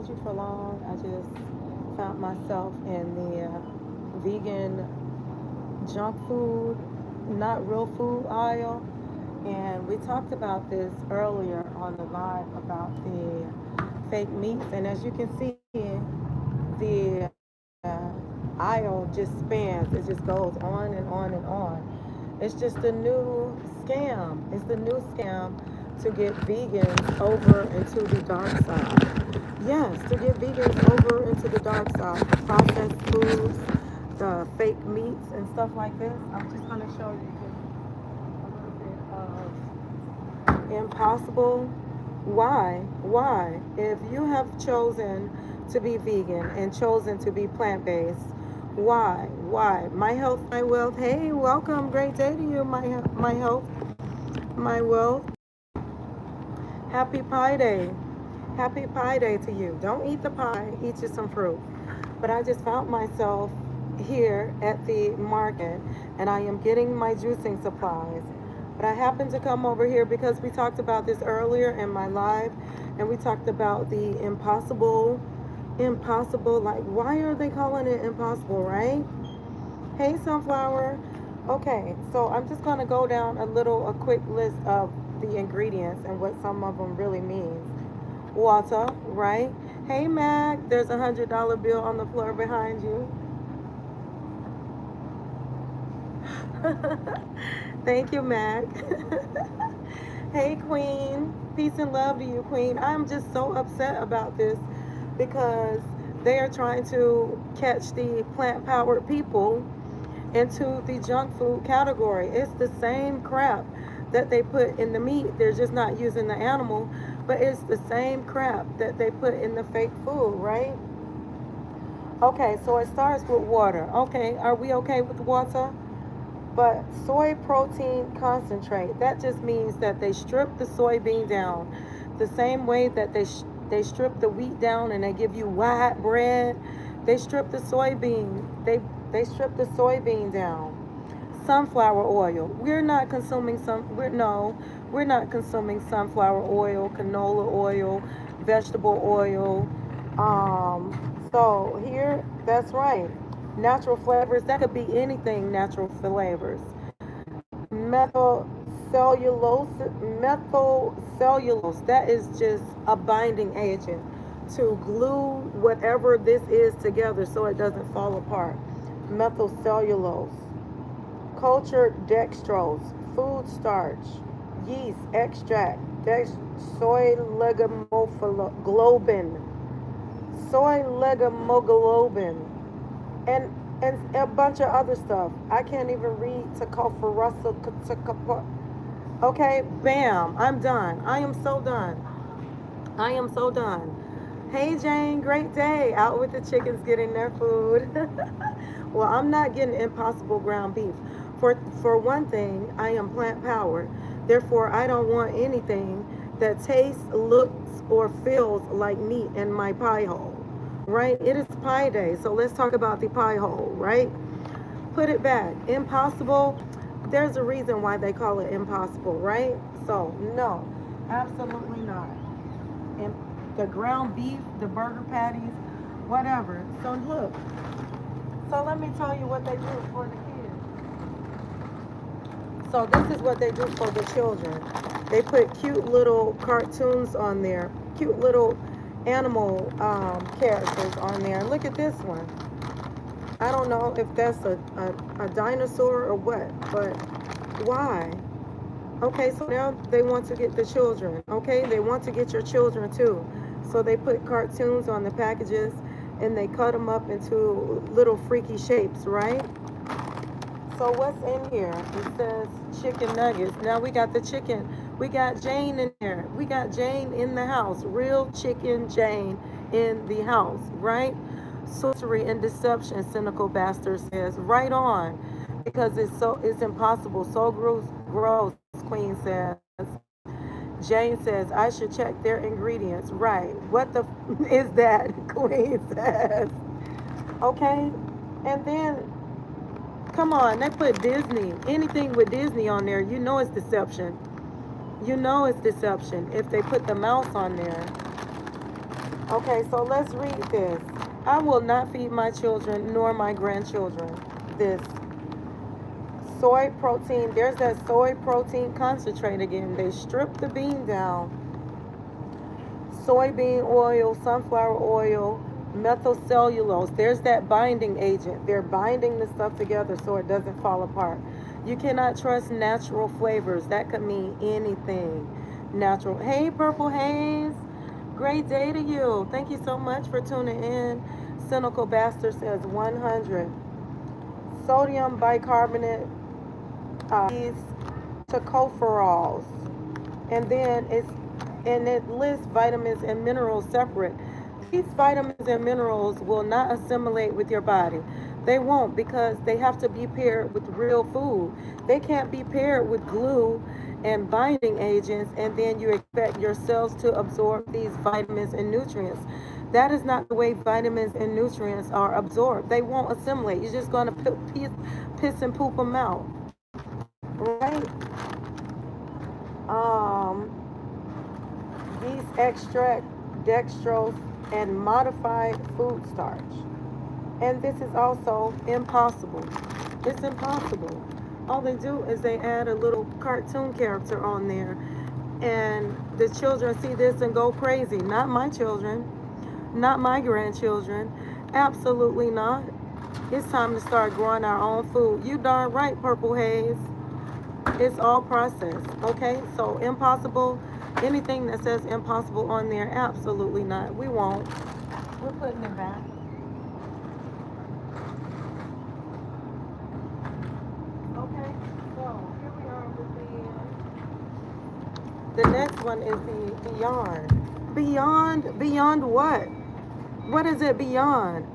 hold you for long. I just found myself in the vegan junk food, not real food aisle. And we talked about this earlier on the live about the fake meats. And as you can see, the aisle just spans. It just goes on and on and on. It's just a new scam. It's the new scam to get vegans over into the dark side. Yes, to get vegans over into the dark side. The processed foods, the fake meats, and stuff like this. I'm just going to show you a little bit of impossible. Why? Why? If you have chosen to be vegan and chosen to be plant based, why? Why? My health, my wealth. Hey, welcome. Great day to you, my health, my wealth. Happy Pie Day. Happy Pie Day to you. Don't eat the pie, eat you some fruit. But I just found myself here at the market and I am getting my juicing supplies. But I happened to come over here because we talked about this earlier in my live and we talked about the impossible, like why are they calling it impossible, right? Hey, sunflower. Okay, so I'm just going to go down a quick list of the ingredients and what some of them really means. Water, right? Hey, Mac, there's $100 bill on the floor behind you. Thank you, Mac. Hey, Queen. Peace and love to you, Queen. I'm just so upset about this because they are trying to catch the plant-powered people into the junk food category. It's the same crap that they put in the meat. They're just not using the animal, but it's the same crap that they put in the fake food, right? Okay, so it starts with water. Okay, are we okay with water? But soy protein concentrate, that just means that they strip the soybean down the same way that they strip the wheat down and they give you white bread. They strip the soybean. They strip the soybean down. Sunflower oil. We're not consuming sunflower oil, canola oil, vegetable oil. So here, that's right. Natural flavors. That could be anything. Natural flavors. Methyl cellulose. That is just a binding agent to glue whatever this is together so it doesn't fall apart. Methyl cellulose. Cultured dextrose, food starch, yeast extract, soy legumoglobin, and a bunch of other stuff. I can't even read tocopherol. Okay, bam, I'm done. I am so done. I am so done. Hey Jane, great day. Out with the chickens getting their food. Well, I'm not getting impossible ground beef. For one thing, I am plant powered. Therefore, I don't want anything that tastes, looks, or feels like meat in my pie hole. Right? It is pie day, so let's talk about the pie hole, right? Put it back. Impossible. There's a reason why they call it impossible, right? So, no, absolutely not. And the ground beef, the burger patties, whatever. So look, so let me tell you what they do for the kids. So this is what they do for the children. They put cute little cartoons on there, cute little animal characters on there. Look at this one. I don't know if that's a dinosaur or what, but why? Okay, so now they want to get the children. Okay, they want to get your children too. So they put cartoons on the packages and they cut them up into little freaky shapes, right? So what's in here? It says chicken nuggets. Now we got the chicken. We got Jane in there. We got Jane in the house. Real chicken Jane in the house, right? Sorcery and deception, cynical bastard says. Right on. Because it's impossible. So gross, Queen says. Jane says, I should check their ingredients. Right. What the is that? Queen says. Okay. And then, come on, they put Disney. Anything with Disney on there, you know it's deception. You know it's deception if they put the mouse on there. Okay, so let's read this. I will not feed my children nor my grandchildren this soy protein. There's that soy protein concentrate again. They strip the bean down. Soybean oil, sunflower oil, methylcellulose. There's that binding agent. They're binding the stuff together so it doesn't fall apart. You cannot trust natural flavors. That could mean anything. Natural. Hey, Purple Haze. Great day to you. Thank you so much for tuning in. Cynical Bastard says 100. Sodium bicarbonate, these tocopherols. And then it lists vitamins and minerals separate. These vitamins and minerals will not assimilate with your body. They won't, because they have to be paired with real food. They can't be paired with glue and binding agents, and then you expect your cells to absorb these vitamins and nutrients. That is not the way vitamins and nutrients are absorbed. They won't assimilate. You're just going to piss and poop them out, right? Yeast extract, dextrose, and modified food starch. And this is also impossible. It's impossible. All they do is they add a little cartoon character on there, and the children see this and go crazy. Not my children, not my grandchildren. Absolutely not. It's time to start growing our own food. You darn right, Purple Haze. It's all processed. Okay, so impossible. Anything that says impossible on there, absolutely not. We won't. We're putting it back. Okay, so here we are with the next one is the beyond. Beyond what? What is it beyond?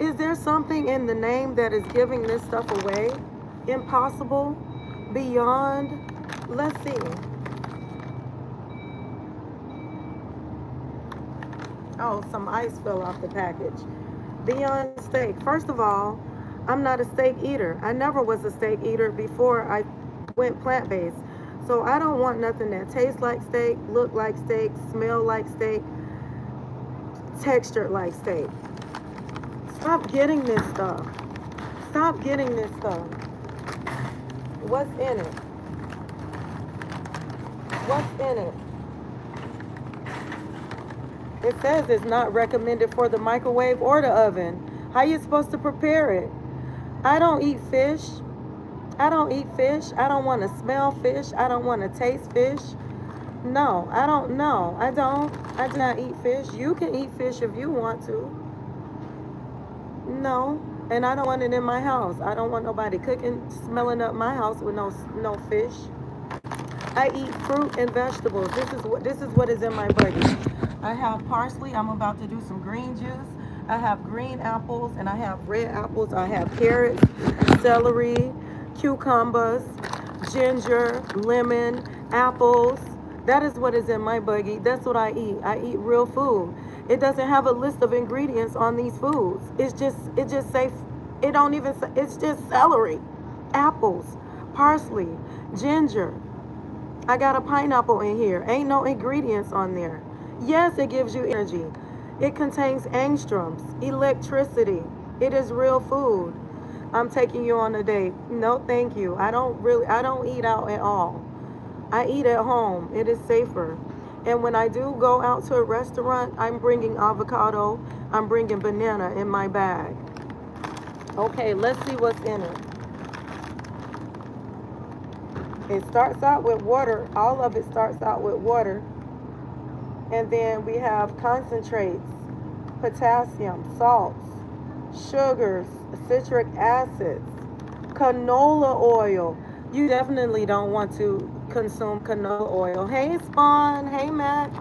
Is there something in the name that is giving this stuff away? Impossible? Beyond? Let's see. Oh, some ice fell off the package. Beyond steak. First of all, I'm not a steak eater. I never was a steak eater before I went plant-based. So I don't want nothing that tastes like steak, look like steak, smell like steak, textured like steak. Stop getting this stuff. Stop getting this stuff. What's in it? What's in it? It says it's not recommended for the microwave or the oven. How you supposed to prepare it? I don't eat fish. I don't eat fish. I don't want to smell fish. I don't want to taste fish. No, I don't know. I don't. I do not eat fish. You can eat fish if you want to. No, and I don't want it in my house. I don't want nobody cooking, smelling up my house with no fish. I eat fruit and vegetables. This is what is in my buggy. I have parsley. I'm about to do some green juice. I have green apples and I have red apples. I have carrots, celery, cucumbers, ginger, lemon, apples. That is what is in my buggy. That's what I eat. I eat real food. It doesn't have a list of ingredients on these foods. It just say, it don't even say, it's just celery, apples, parsley, ginger. I got a pineapple in here. Ain't no ingredients on there. Yes, it gives you energy. It contains angstroms, electricity. It is real food. I'm taking you on a date. No, thank you. I don't eat out at all. I eat at home. It is safer. And when I do go out to a restaurant, I'm bringing avocado. I'm bringing banana in my bag. Okay, let's see what's in it. It starts out with water. All of it starts out with water. And then we have concentrates, potassium, salts, sugars, citric acids, canola oil. You definitely don't want to consume canola oil. Hey, Spawn. Hey, Matt.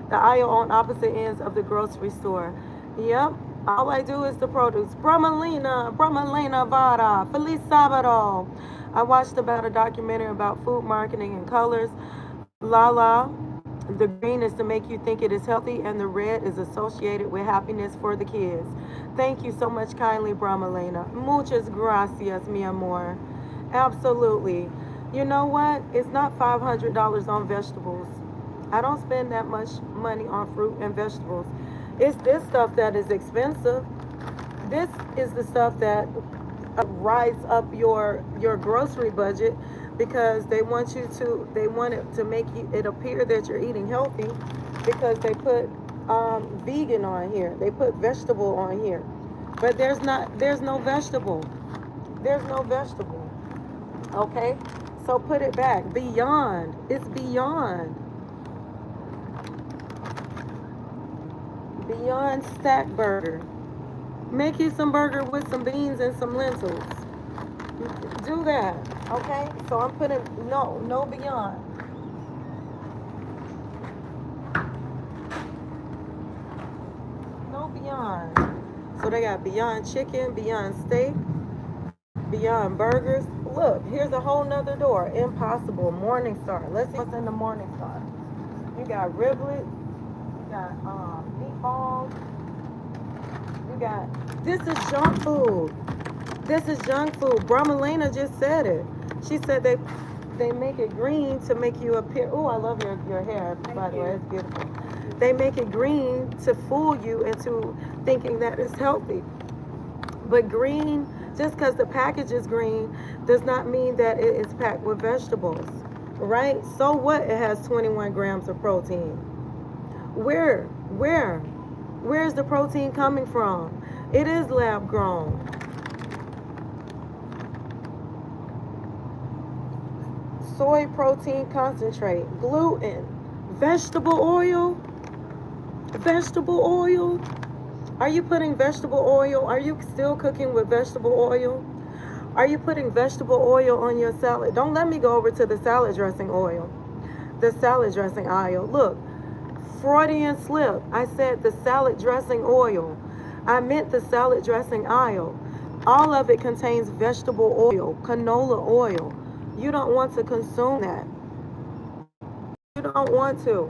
The aisle on opposite ends of the grocery store. Yep. All I do is the produce. Bramalina Vara, Feliz Sabado. I watched about a documentary about food marketing and colors. LaLa. The green is to make you think it is healthy, and the red is associated with happiness for the kids. Thank you so much, kindly, Bramalena. Muchas gracias, mi amor. Absolutely. You know what? It's not $500 on vegetables. I don't spend that much money on fruit and vegetables. It's this stuff that is expensive. This is the stuff that rise up your grocery budget because they want it to make it appear that you're eating healthy because they put vegan on here, they put vegetable on here, but there's no vegetable, there's no vegetable. Okay, so put it back. Beyond, it's beyond stack burger. Make you some burger with some beans and some lentils. Do that. Okay? So I'm putting no beyond. No beyond. So they got beyond chicken, beyond steak, beyond burgers. Look, here's a whole nother door. Impossible. Morning Star. Let's see what's in the Morning Star. You got riblet, you got meatballs, you got this is junk food. This is junk food. Brahmalena just said it. She said they make it green to make you appear. Oh, I love your hair, by the way. It's beautiful. They make it green to fool you into thinking that it's healthy. But green, just because the package is green, does not mean that it is packed with vegetables, right? So what? It has 21 grams of protein. Where's the protein coming from? It is lab grown. Soy protein concentrate, gluten, vegetable oil. Are you putting vegetable oil? Are you still cooking with vegetable oil? Are you putting vegetable oil on your salad? Don't let me go over to the salad dressing oil, the salad dressing aisle. Look, Freudian slip. I said the salad dressing oil. I meant the salad dressing aisle. All of it contains vegetable oil, canola oil. You don't want to consume that. You don't want to.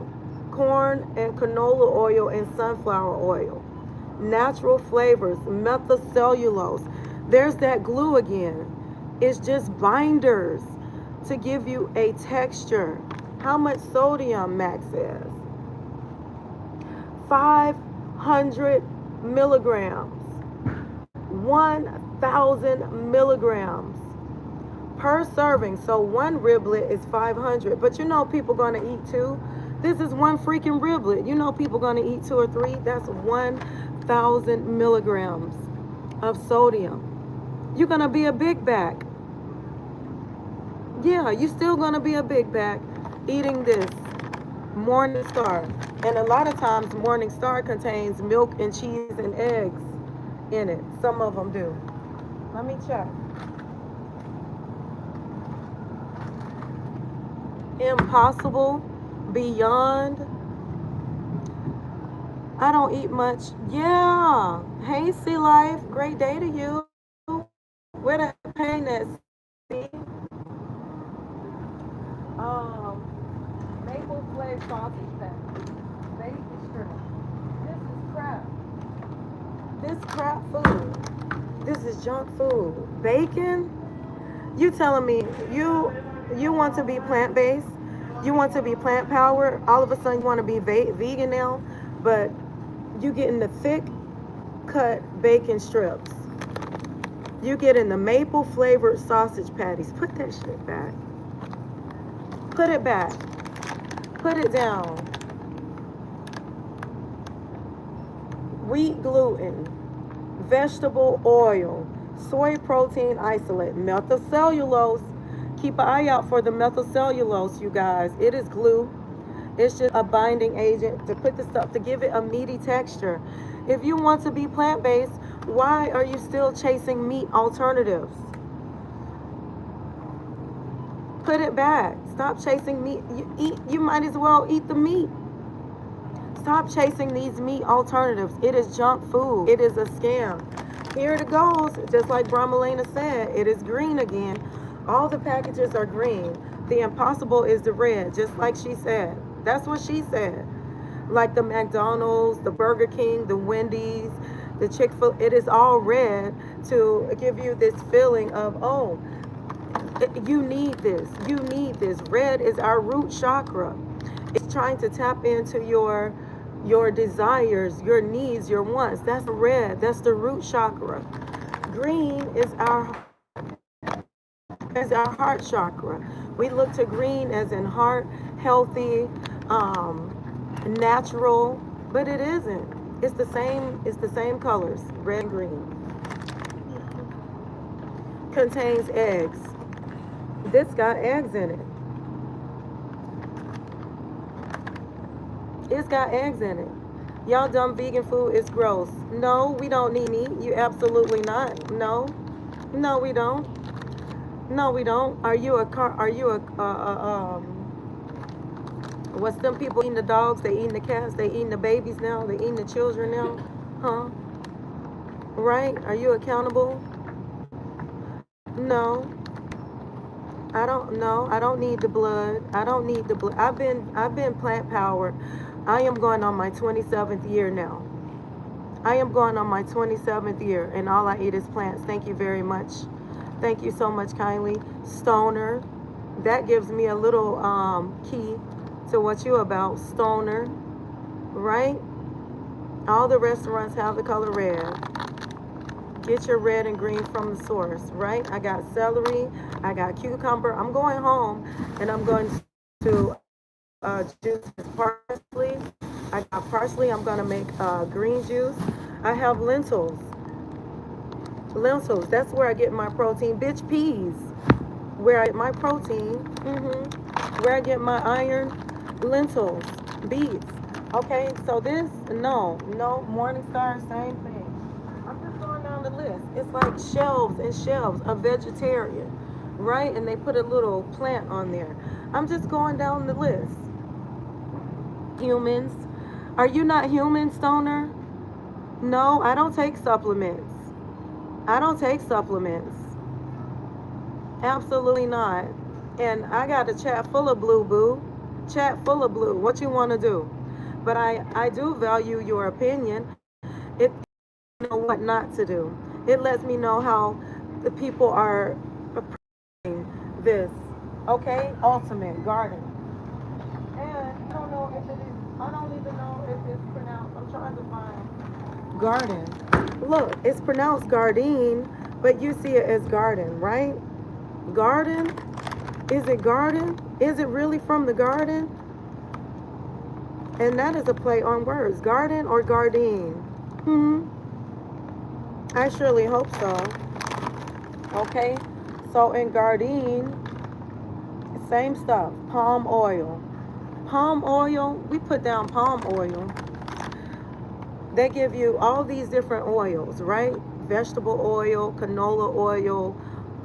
Corn and canola oil and sunflower oil. Natural flavors, methylcellulose. There's that glue again. It's just binders to give you a texture. How much sodium Max says? 500 milligrams. 1,000 milligrams per serving. So one riblet is 500. But you know people going to eat two. This is one freaking riblet. You know people going to eat two or three. That's 1,000 milligrams of sodium. You're going to be a big back. Yeah, you're still going to be a big back eating this Morning Star. And a lot of times Morning Star contains milk and cheese and eggs in it. Some of them do. Let me check. Impossible, Beyond. I don't eat much. Yeah. Hey, Sea Life. Great day to you. Where the pain at? See? Maple flavored sausage patty. Bacon strip. This is crap. This crap food. This is junk food. Bacon? You telling me you want to be plant-based? You want to be plant-powered? All of a sudden you want to be vegan now? But you getting the thick cut bacon strips. You getting the maple flavored sausage patties. Put that shit back. Put it back. Put it down. Wheat gluten, vegetable oil, soy protein isolate, methylcellulose. Keep an eye out for the methylcellulose, you guys. It is glue. It's just a binding agent to put the stuff, to give it a meaty texture. If you want to be plant-based, why are you still chasing meat alternatives? Put it back. Stop chasing meat. You might as well eat the meat. Stop chasing these meat alternatives. It is junk food. It is a scam. Here it goes. Just like Brahmalena said, it is green again. All the packages are green. The impossible is the red, just like she said. That's what she said. Like the McDonald's, the Burger King, the Wendy's, the Chick-fil-A, it is all red to give you this feeling of, oh, you need this. You need this. Red is our root chakra. It's trying to tap into your desires, your needs, your wants. That's red. That's the root chakra. Green is our heart chakra. We look to green as in heart, healthy, natural, but it isn't. It's the same. It's the same colors, red and green. Contains eggs. This got eggs in it. It's got eggs in it. Y'all dumb vegan food is gross. No, we don't need meat. You absolutely not. No, no, we don't. No, we don't. Are you what's them people eating the dogs? They eating the cats. They eating the babies now. They eating the children now. Huh? Right? Are you accountable? No. I don't know. I don't need the blood. I don't need the blood. I've been plant powered. I am going on my 27th year now. I am going on my 27th year, and all I eat is plants. Thank you very much. Thank you so much kindly. Stoner. That gives me a little key to what you about. Stoner. Right? All the restaurants have the color red. Get your red and green from the source, right? I got celery, I got cucumber. I'm going home and I'm going to juice parsley. I got parsley. I'm going to make green juice. I have lentils. Lentils, that's where I get my protein. Bitch, peas, where I get my protein. Where I get my iron. Lentils, beets. Okay, so this, no, Morningstar, same thing. I'm just going down the list. It's like shelves and shelves of vegetarian, right? And they put a little plant on there. I'm just going down the list. Humans. Are you not human, Stoner? No, I don't take supplements. I don't take supplements. Absolutely not. And I got a chat full of blue, boo. Chat full of blue. What you want to do? But I do value your opinion. It know what not to do. It lets me know how the people are approaching this. Okay? Ultimate Garden. And I don't know if it is, I don't even know if it's pronounced. I'm trying to find Garden. Look, it's pronounced Gardein, but you see it as Garden, right? Garden? Is it garden? Is it really from the garden? And that is a play on words. Garden or Gardein? I surely hope so. Okay? So in Gardein, same stuff. Palm oil. Palm oil, we put down palm oil. They give you all these different oils, right? Vegetable oil, canola oil,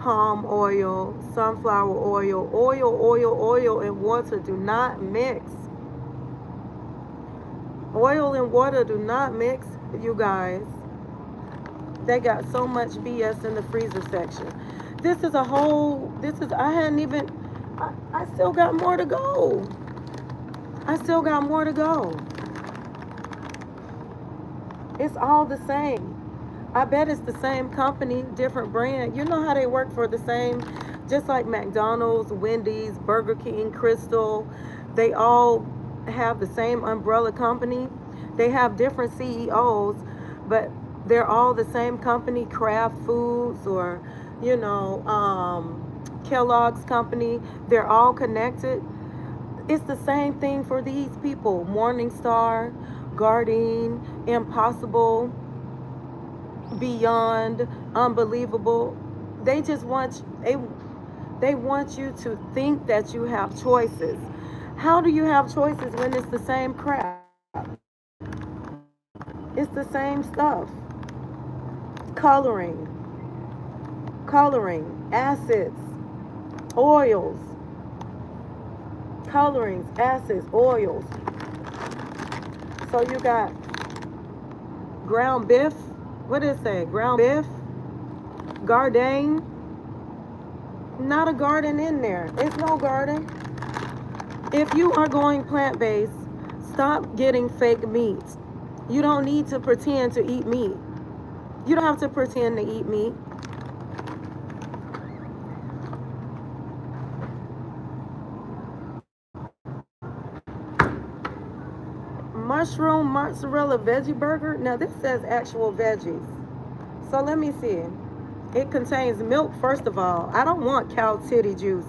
palm oil, sunflower oil. Oil, and water do not mix. Oil and water do not mix, you guys. They got so much BS in the freezer section. I hadn't even, I still got more to go. I still got more to go. It's all the same. I bet it's the same company, different brand. You know how they work for the same, just like McDonald's, Wendy's, Burger King, Crystal. They all have the same umbrella company. They have different CEOs, but they're all the same company, Kraft Foods or, Kellogg's company. They're all connected. It's the same thing for these people. Morningstar, Gardein, Impossible, Beyond, Unbelievable. They just want they want you to think that you have choices. How do you have choices when it's the same crap? It's the same stuff. Coloring, acids, oils, colorings, acids, oils. So you got ground beef. What did it say? Ground beef, Gardein. Not a garden in there. It's no garden. If you are going plant-based, stop getting fake meats. You don't need to pretend to eat meat. You don't have to pretend to eat meat. mushroom mozzarella veggie burger. Now this says actual veggies. So let me see. It contains milk, first of all. I don't want cow titty juice.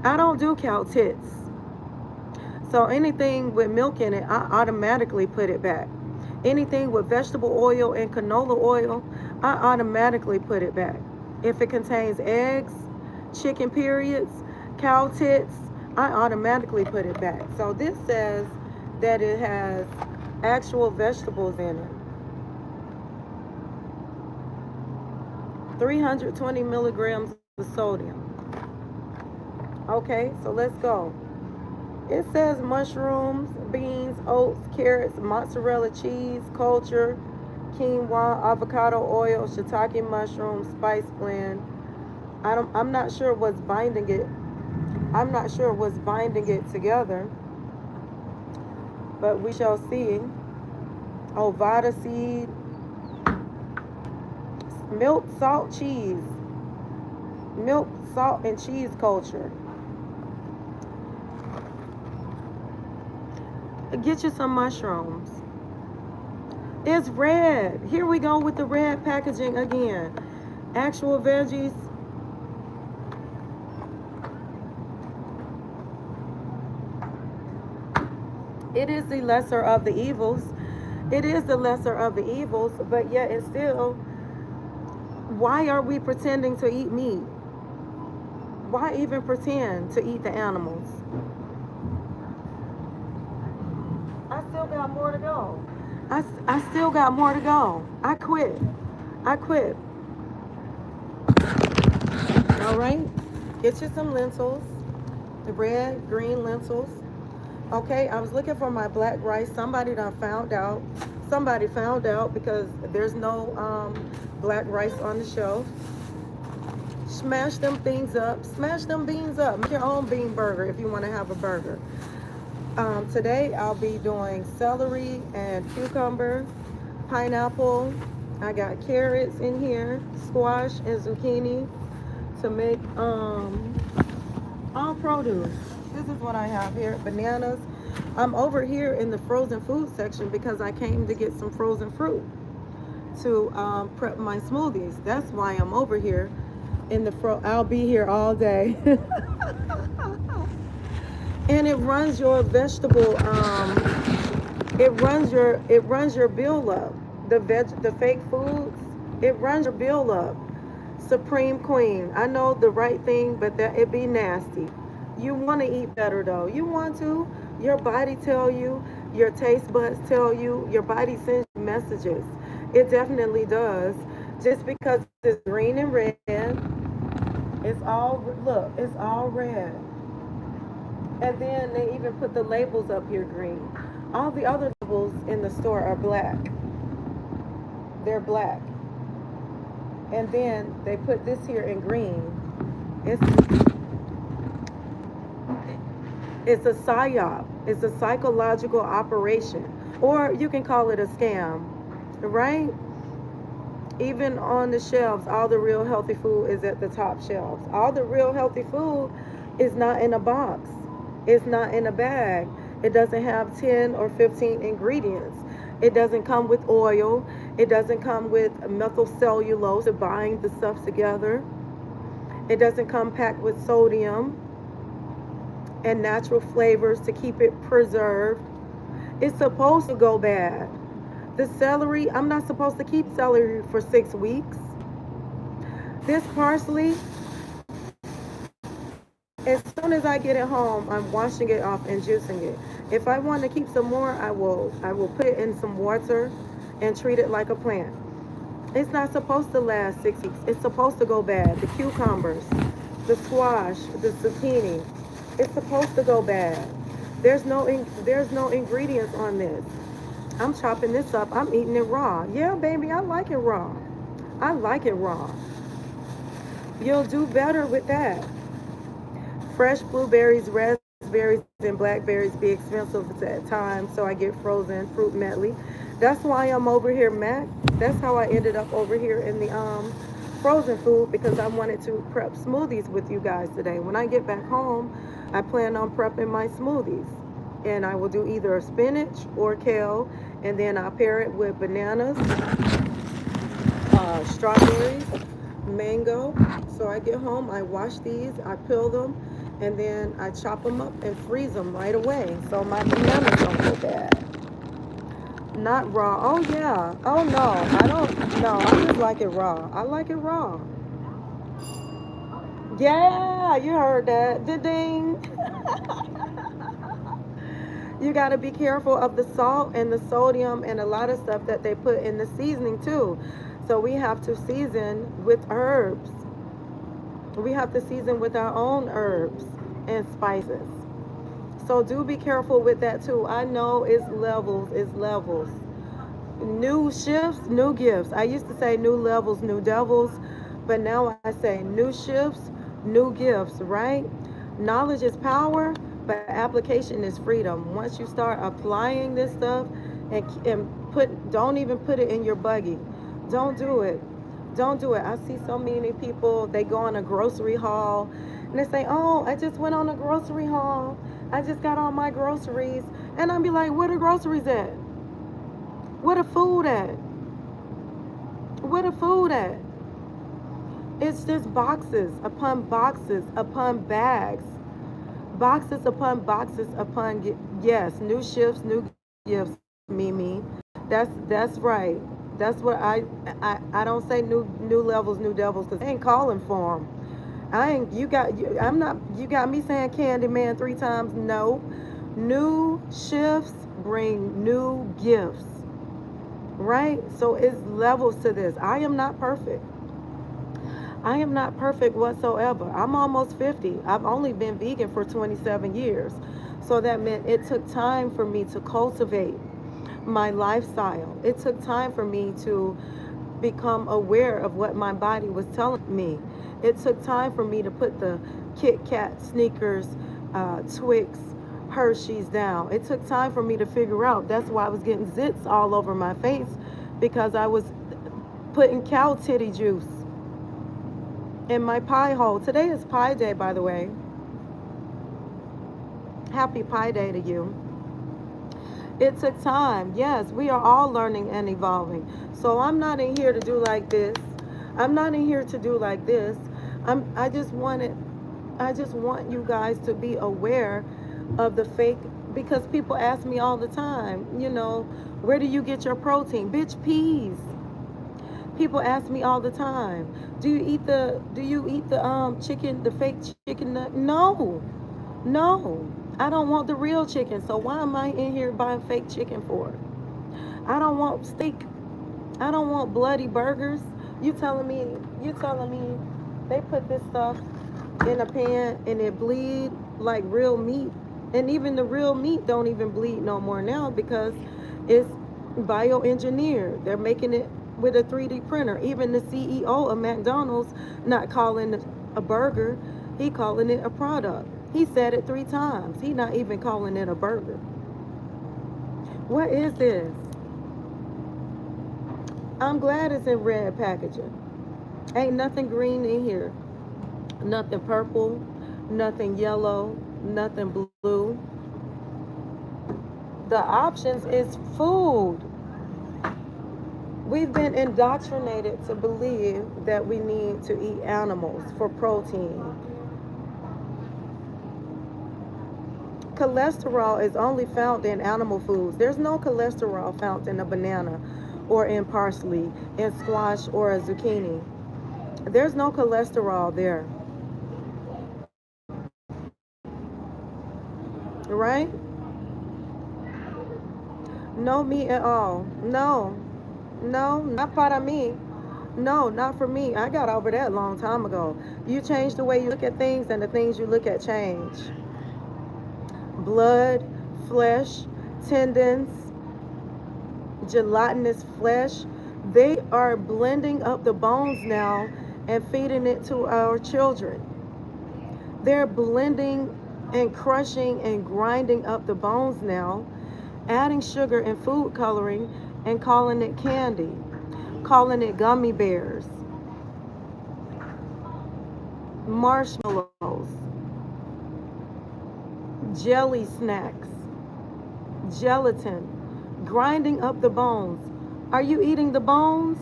I don't do cow tits. So anything with milk in it, I automatically put it back. Anything with vegetable oil and canola oil, I automatically put it back. If it contains eggs, chicken periods, cow tits, I automatically put it back. So this says that it has actual vegetables in it. 320 milligrams of sodium. Okay, so let's go. It says mushrooms, beans, oats, carrots, mozzarella cheese, culture, quinoa, avocado oil, shiitake mushrooms, spice blend. I'm not sure what's binding it. I'm not sure what's binding it together, but we shall see. Ovada seed, milk, salt, cheese. Milk, salt, and cheese culture. Get you some mushrooms. It's red. Here we go with the red packaging again. Actual veggies. It is the lesser of the evils. It is the lesser of the evils, but yet and still, why are we pretending to eat meat? Why even pretend to eat the animals? I still got more to go. I still got more to go. I quit. I quit. All right? Get you some lentils. The red, green lentils. Okay, I was looking for my black rice. Somebody done found out. Somebody found out because there's no black rice on the shelf. Smash them things up. Smash them beans up. Make your own bean burger if you want to have a burger. Today I'll be doing celery and cucumber, pineapple. I got carrots in here, squash and zucchini to make all produce. This is what I have here, bananas. I'm over here in the frozen food section because I came to get some frozen fruit to prep my smoothies. That's why I'm over here in the I'll be here all day. And it runs your vegetable it runs your bill up. The fake foods, it runs your bill up. Supreme Queen, I know the right thing, but that it be nasty. You want to eat better though. You want to. Your body tell you, your taste buds tell you, your body sends you messages. It definitely does. Just because it's green and red, it's all red. And then they even put the labels up here green. All the other labels in the store are black. They're black. And then they put this here in green. It's a psyop. It's a psychological operation. Or you can call it a scam, right? Even on the shelves, all the real healthy food is at the top shelves. All the real healthy food is not in a box. It's not in a bag. It doesn't have 10 or 15 ingredients. It doesn't come with oil. It doesn't come with methylcellulose to bind the stuff together. It doesn't come packed with sodium and natural flavors to keep it preserved. It's supposed to go bad. The celery, I'm not supposed to keep celery for 6 weeks. This parsley, as soon as I get it home, I'm washing it off and juicing it. If I want to keep some more, I will put it in some water and treat it like a plant. It's not supposed to last 6 weeks. It's supposed to go bad. The cucumbers, the squash, the zucchini, it's supposed to go bad. There's no ingredients on this. I'm chopping this up. I'm eating it raw. Yeah, baby, I like it raw. I like it raw. You'll do better with that. Fresh blueberries, raspberries, and blackberries be expensive at times, so I get frozen fruit medley. That's why I'm over here, Mac. That's how I ended up over here in the frozen food, because I wanted to prep smoothies with you guys today. When I get back home, I plan on prepping my smoothies and I will do either a spinach or kale, and then I pair it with bananas, strawberries, mango. So I get home, I wash these, I peel them, and then I chop them up and freeze them right away. So my bananas don't go bad. Not raw. Oh yeah. Oh no, I don't. No, I just like it raw. I like it raw. Yeah, you heard that. Ding. You got to be careful of the salt and the sodium and a lot of stuff that they put in the seasoning too. So we have to season with herbs. We have to season with our own herbs and spices. So do be careful with that too. I know it's levels. New shifts, new gifts. I used to say new levels, new devils, but now I say new shifts, new gifts, right? Knowledge is power, but application is freedom. Once you start applying this stuff don't even put it in your buggy. Don't do it. Don't do it. I see so many people, they go on a grocery haul and they say, "Oh, I just went on a grocery haul. I just got all my groceries." And I'll be like, "Where the groceries at? Where the food at? Where the food at?" It's just boxes upon bags, boxes upon boxes upon yes, new shifts, new gifts, Mimi. That's right. That's what I don't say new levels, new devils, because I ain't calling for them. I ain't you got you. I'm not. You got me saying Candyman 3 times. No, new shifts bring new gifts. Right? So it's levels to this. I am not perfect. I am not perfect whatsoever. I'm almost 50. I've only been vegan for 27 years. So that meant it took time for me to cultivate my lifestyle. It took time for me to become aware of what my body was telling me. It took time for me to put the Kit Kat, Snickers, Twix, Hershey's down. It took time for me to figure out. That's why I was getting zits all over my face, because I was putting cow titty juice in my pie hole. Today is Pie Day, by the way. Happy Pie Day to you. It took time. Yes, we are all learning and evolving. So I'm not in here to do like this. I'm not in here to do like this. I just want you guys to be aware of the fake, because people ask me all the time, where do you get your protein? Bitch, peas. People ask me all the time, do you eat the chicken, the fake chicken nut? No. No. I don't want the real chicken. So why am I in here buying fake chicken for? I don't want steak. I don't want bloody burgers. You telling me they put this stuff in a pan and it bleed like real meat. And even the real meat don't even bleed no more now, because it's bioengineered. They're making it with a 3D printer. Even the CEO of McDonald's not calling it a burger, he calling it a product. He said it 3 times. He not even calling it a burger. What is this? I'm glad it's in red packaging. Ain't nothing green in here. Nothing purple, nothing yellow, nothing blue. The options is food. We've been indoctrinated to believe that we need to eat animals for protein. Cholesterol is only found in animal foods. There's no cholesterol found in a banana or in parsley, in squash or a zucchini. There's no cholesterol there. Right? No meat at all. No. No, not para me. No, not for me. I got over that a long time ago. You change the way you look at things, and the things you look at change. Blood, flesh, tendons, gelatinous flesh, they are blending up the bones now and feeding it to our children. They're blending and crushing and grinding up the bones now, adding sugar and food coloring and calling it candy, calling it gummy bears, marshmallows, jelly snacks. Gelatin, grinding up the bones. Are you eating the bones?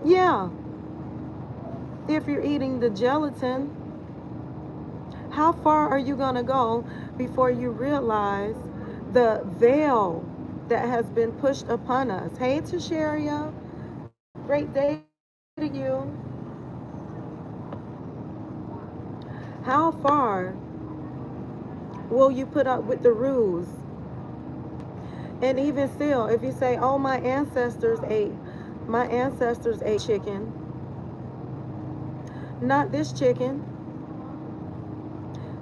Yeah. If you're eating the gelatin, how far are you going to go before you realize the veil that has been pushed upon us? Hey, Tasharia. Great day to you. How far will you put up with the ruse? And even still, if you say, oh, my ancestors ate chicken, not this chicken.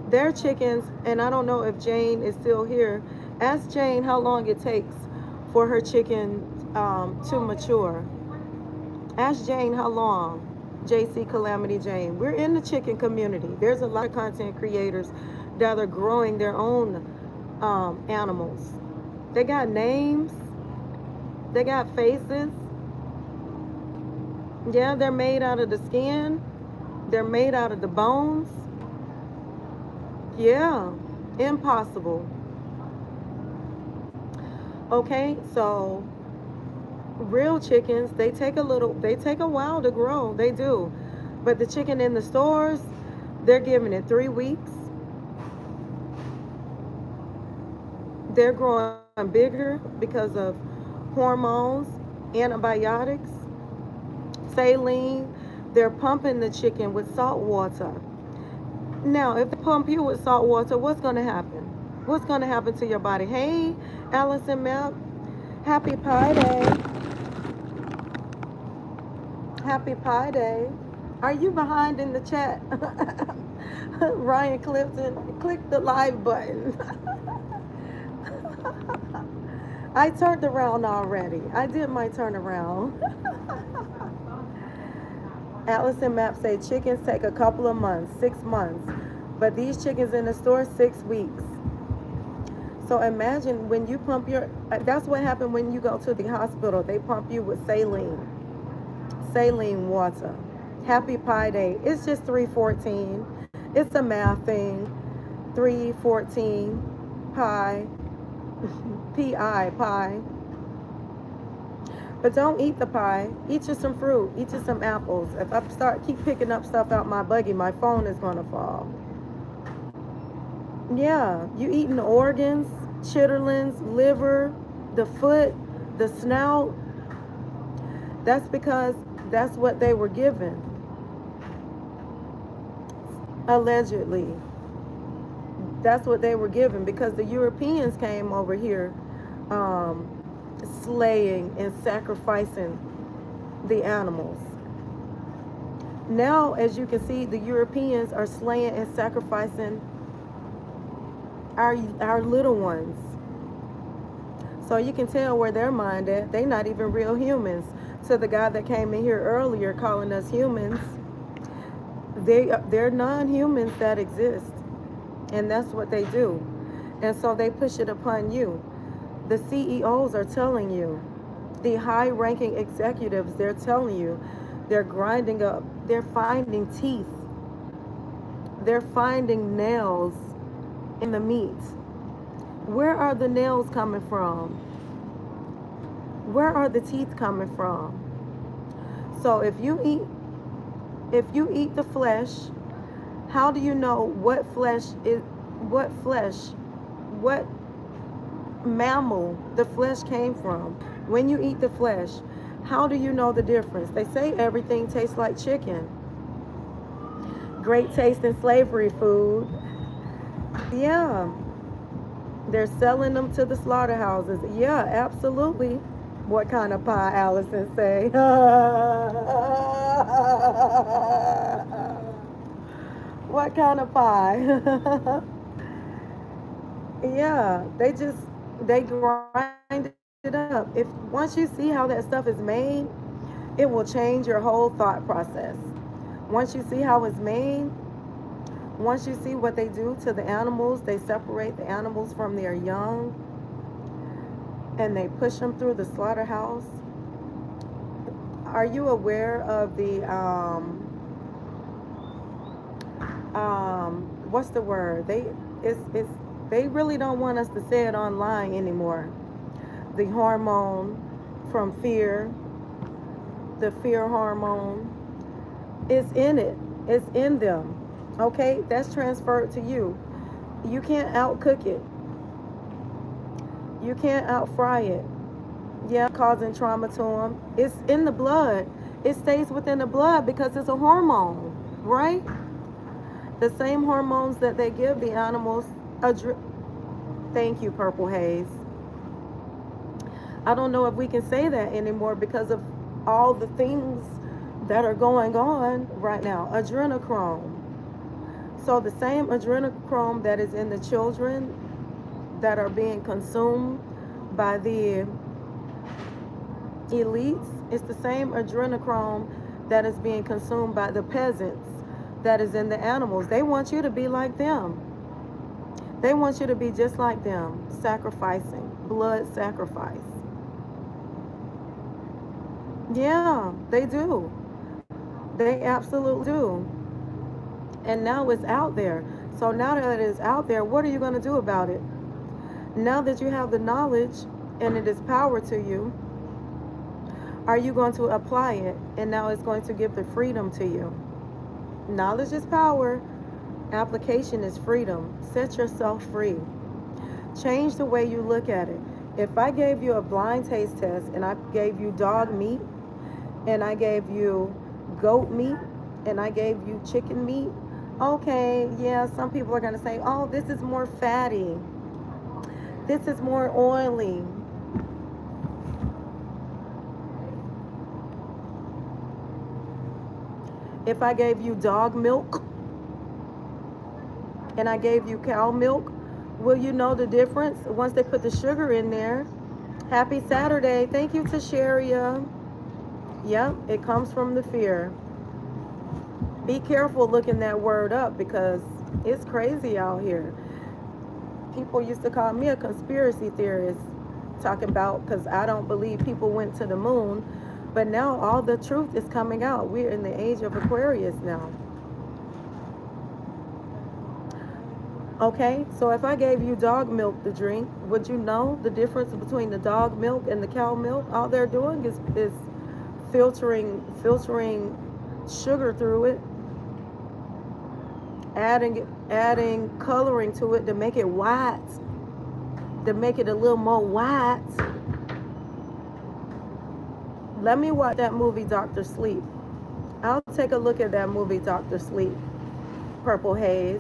Their chickens, and I don't know if Jane is still here. Ask Jane how long it takes for her chicken to mature. Ask Jane how long. JC Calamity Jane. We're in the chicken community. There's a lot of content creators that are growing their own animals. They got names. They got faces. Yeah, they're made out of the skin. They're made out of the bones. Yeah, impossible. Okay, so real chickens, they take a while to grow. They do. But the chicken in the stores, they're giving it 3 weeks. They're growing bigger because of hormones, antibiotics, saline. They're pumping the chicken with salt water. Now, if they pump you with salt water, what's going to happen? What's going to happen to your body? Hey, Allison Map, happy Pie Day. Happy Pie Day. Are you behind in the chat? Ryan Clifton, click the live button. I turned around already. I did my turnaround. Allison Map say chickens take a couple of months, 6 months. But these chickens in the store, 6 weeks. So imagine when you pump that's what happened when you go to the hospital. They pump you with saline water. Happy Pie Day. It's just 314. It's a math thing. 314 pie. P-I, pie. But don't eat the pie. Eat you some fruit. Eat you some apples. If I keep picking up stuff out my buggy, my phone is going to fall. Yeah, you eating organs, chitterlings, liver, the foot, the snout. That's because that's what they were given. Allegedly. That's what they were given because the Europeans came over here slaying and sacrificing the animals. Now, as you can see, the Europeans are slaying and sacrificing our little ones. So you can tell where their mind at. They're not even real humans. So the guy that came in here earlier calling us humans, they're non-humans that exist. And that's what they do. And so they push it upon you. The CEOs are telling you. The high-ranking executives, they're telling you. They're grinding up. They're finding teeth. They're finding nails in the meat. Where are the nails coming from? Where are the teeth coming from? So if you eat the flesh, how do you know what mammal the flesh came from? When you eat the flesh, how do you know the difference? They say everything tastes like chicken. Great tasting slavery food. Yeah. They're selling them to the slaughterhouses. Yeah, absolutely. What kind of pie, Allison say? What kind of pie? Yeah, they grind it up. Once you see how that stuff is made, it will change your whole thought process. Once you see how it's made, once you see what they do to the animals, they separate the animals from their young and they push them through the slaughterhouse. Are you aware of the what's the word? It's They really don't want us to say it online anymore. The hormone from fear, the fear hormone, is in it. It's in them. Okay? That's transferred to you. You can't outcook it. You can't out fry it. Yeah, causing trauma to them. It's in the blood. It stays within the blood because it's a hormone, right? The same hormones that they give the animals. Thank you, Purple Haze. I don't know if we can say that anymore because of all the things that are going on right now. Adrenochrome. So the same adrenochrome that is in the children that are being consumed by the elites, it's the same adrenochrome that is being consumed by the peasants that is in the animals. They want you to be like them. They want you to be just like them, sacrificing, blood sacrifice. Yeah, they do. They absolutely do. And now it's out there. So now that it is out there, what are you going to do about it? Now that you have the knowledge and it is power to you, are you going to apply it? And now it's going to give the freedom to you. Knowledge is power. Application is freedom. Set yourself free. Change the way you look at it. If I gave you a blind taste test and I gave you dog meat and I gave you goat meat and I gave you chicken meat, okay, yeah, some people are going to say, oh, this is more fatty. This is more oily. If I gave you dog milk and I gave you cow milk, will you know the difference once they put the sugar in there? Happy Saturday. Thank you to Sharia. Yep, it comes from the fear. Be careful looking that word up because it's crazy out here. People used to call me a conspiracy theorist, talking about because I don't believe people went to the moon. But now all the truth is coming out. We're in the age of Aquarius now. Okay, so if I gave you dog milk to drink, would you know the difference between the dog milk and the cow milk? All they're doing is filtering sugar through it, adding coloring to it to make it white, to make it a little more white. Let me watch that movie Dr. Sleep. I'll take a look at that movie Dr. Sleep. Purple Haze.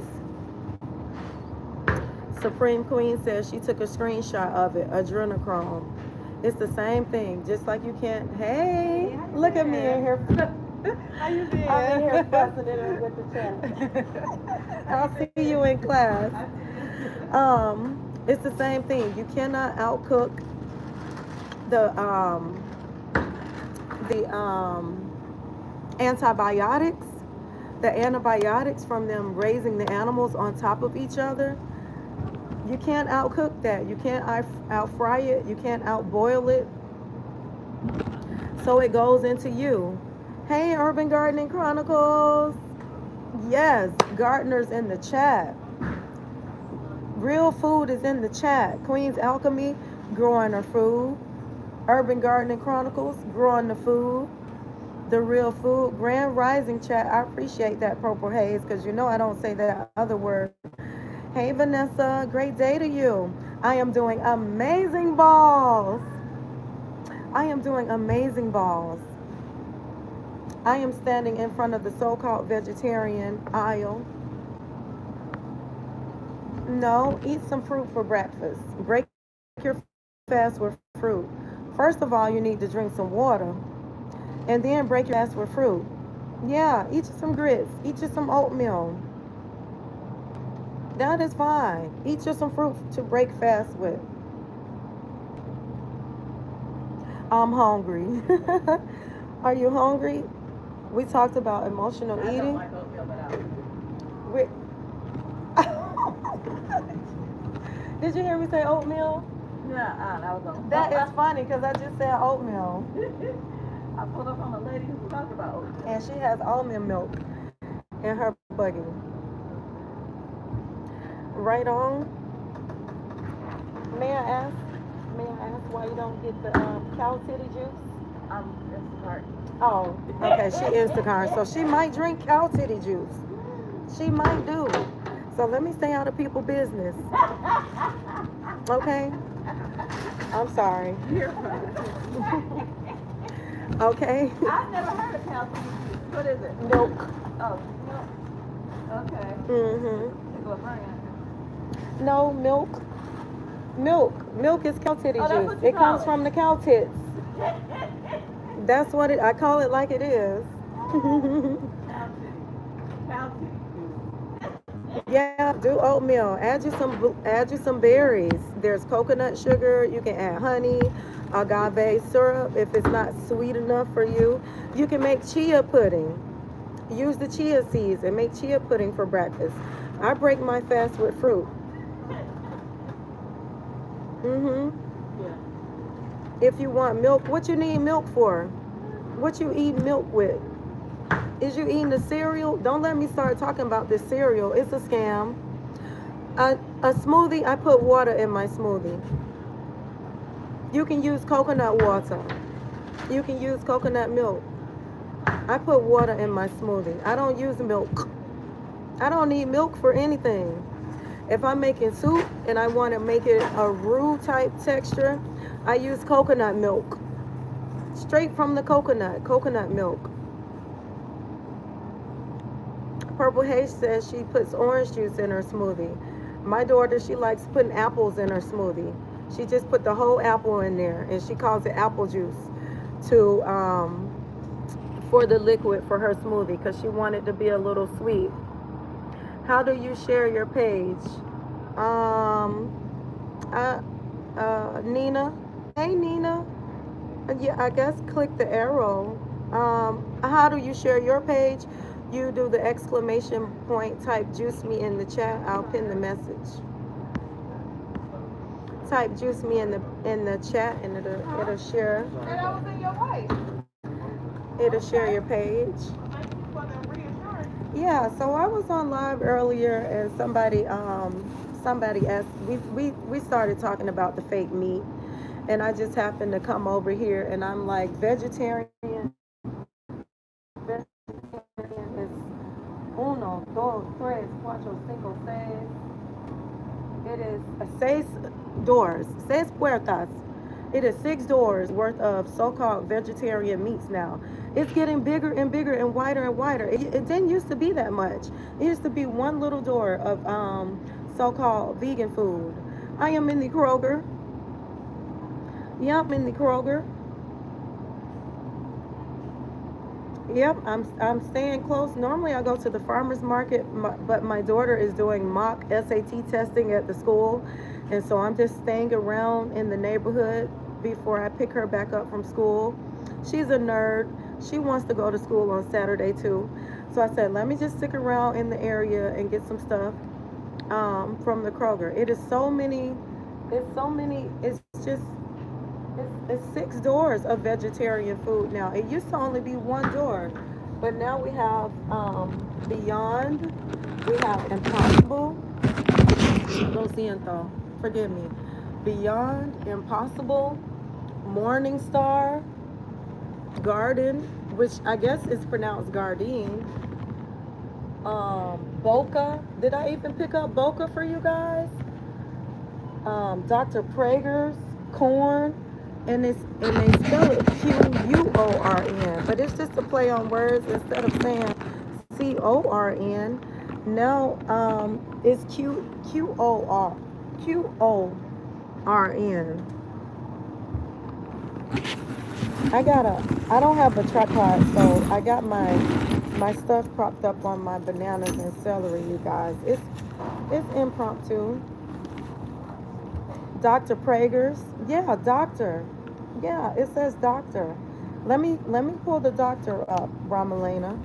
Supreme Queen says she took a screenshot of it. Adrenochrome. It's the same thing. Just like you can't. Hey, look at me in here. How you doing? I'm in here fussing it with the chat. I'll see you in class. It's the same thing. You cannot outcook the antibiotics. The antibiotics from them raising the animals on top of each other. You can't outcook that. You can't out fry it. You can't out boil it. So it goes into you. Hey, Urban Gardening Chronicles. Yes, gardeners in the chat. Real food is in the chat. Queen's Alchemy, growing her food. Urban Gardening Chronicles, growing the food. The real food. Grand Rising chat. I appreciate that, Purple Haze, because you know I don't say that other word. Hey, Vanessa. Great day to you. I am doing amazing balls. I am doing amazing balls. I am standing in front of the so-called vegetarian aisle. No, eat some fruit for breakfast. Break your fast with fruit. First of all, you need to drink some water. And then break your fast with fruit. Yeah, eat you some grits. Eat you some oatmeal. That is fine. Eat you some fruit to break fast with. I'm hungry. Are you hungry? We talked about emotional eating. I don't like oatmeal, but Did you hear me say oatmeal? yeah, I was on. That is funny because I just said oatmeal. I pulled up on a lady who talked about oatmeal. And she has almond milk in her buggy. Right on. May I ask? May I ask why you don't get the cow titty juice? It's hard. Oh, okay. She is the kind, so she might drink cow titty juice. She might do. So let me stay out of people's business. Okay. I'm sorry. You're fine. Okay. I've never heard of cow titty juice. What is it? Milk. Oh, milk. Okay. Mm-hmm. It's a brand. No, milk. Milk is cow titty Oh, that's juice. what you It call comes it. from the cow tits. That's what I call it like it is. Cow titty. Cow titty juice. Yeah, do oatmeal. Add you some berries. There's coconut sugar. You can add honey, agave syrup if it's not sweet enough for you. You can make chia pudding. Use the chia seeds and make chia pudding for breakfast. I break my fast with fruit. Mhm. Yeah. If you want milk, what you need milk for? What you eat milk with? Is you eating the cereal? Don't let me start talking about this cereal. It's a scam. A smoothie, I put water in my smoothie. You can use coconut water. You can use coconut milk. I put water in my smoothie. I don't use milk. I don't need milk for anything. If I'm making soup and I want to make it a roux type texture, I use coconut milk. Straight from the coconut milk. Purple Haze says she puts orange juice in her smoothie. My daughter, she likes putting apples in her smoothie. She just put the whole apple in there and she calls it apple juice to for the liquid for her smoothie because she wanted to be a little sweet. How do you share your page? Um, Nina. Hey, Nina. Yeah, I guess click the arrow. How do you share your page? You do the exclamation point, type juice me in the chat. I'll pin the message. Type juice me in the chat and it'll share. And I was in your way. It'll share your page. Thank you for the reassurance. Yeah, so I was on live earlier and somebody asked we started talking about the fake meat and I just happened to come over here and I'm like vegetarian is uno, dos, tres, cuatro, cinco, seis. It is seis puertas. It is 6 doors worth of so-called vegetarian meats now. It's getting bigger and bigger and wider. It didn't used to be that much. It used to be one little door of so-called vegan food. I am in the Kroger. Yep, in the Kroger. Yep, I'm staying close. Normally I go to the farmers market, but my daughter is doing mock SAT testing at the school, and so I'm just staying around in the neighborhood before I pick her back up from school. She's a nerd. She wants to go to school on Saturday too. So I said, let me just stick around in the area and get some stuff from the Kroger. It's so many, it's just it's 6 doors of vegetarian food now. It used to only be one door, but now we have Beyond, we have Impossible, Lo siento, forgive me, Beyond, Impossible, Morning Star, Garden, which I guess is pronounced Gardein, Boca. Did I even pick up Boca for you guys? Dr. Prager's Corn, and they spell it Quorn, but it's just a play on words. Instead of saying Corn, now it's Quorn. I don't have a tripod, so I got my stuff propped up on my bananas and celery, you guys. It's impromptu. Dr. Prager's. Yeah, doctor. Yeah, it says doctor. Let me pull the doctor up, Ramalena,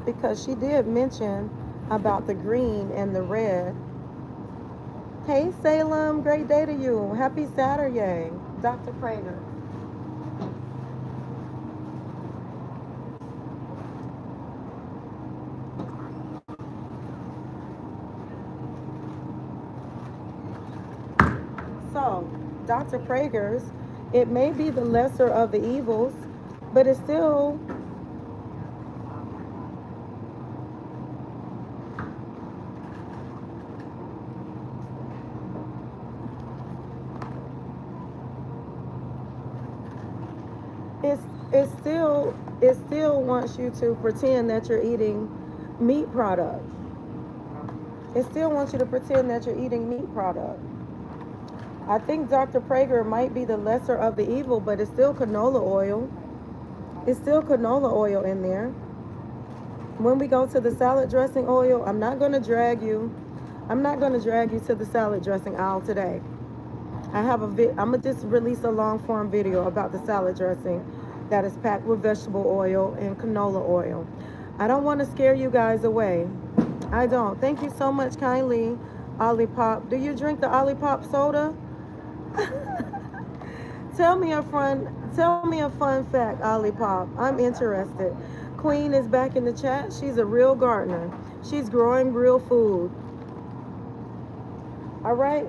because she did mention about the green and the red. Hey Salem, great day to you. Happy Saturday, Dr. Prager. So So, Dr. Prager's, it may be the lesser of the evils, but it's it still wants you to pretend that you're eating meat product. It still wants you to pretend that you're eating meat product. I think Dr. Prager might be the lesser of the evil, but it's still canola oil. It's still canola oil in there. When we go to the salad dressing oil, I'm not going to drag you. I'm not going to drag you to the salad dressing aisle today. I'm going to just release a long form video about the salad dressing that is packed with vegetable oil and canola oil. I don't want to scare you guys away. I don't. Thank you so much kindly, Olipop. Do you drink the Olipop soda? Tell me a fun fact, Olipop. I'm interested. Queen is back in the chat. She's a real gardener. She's growing real food. All right.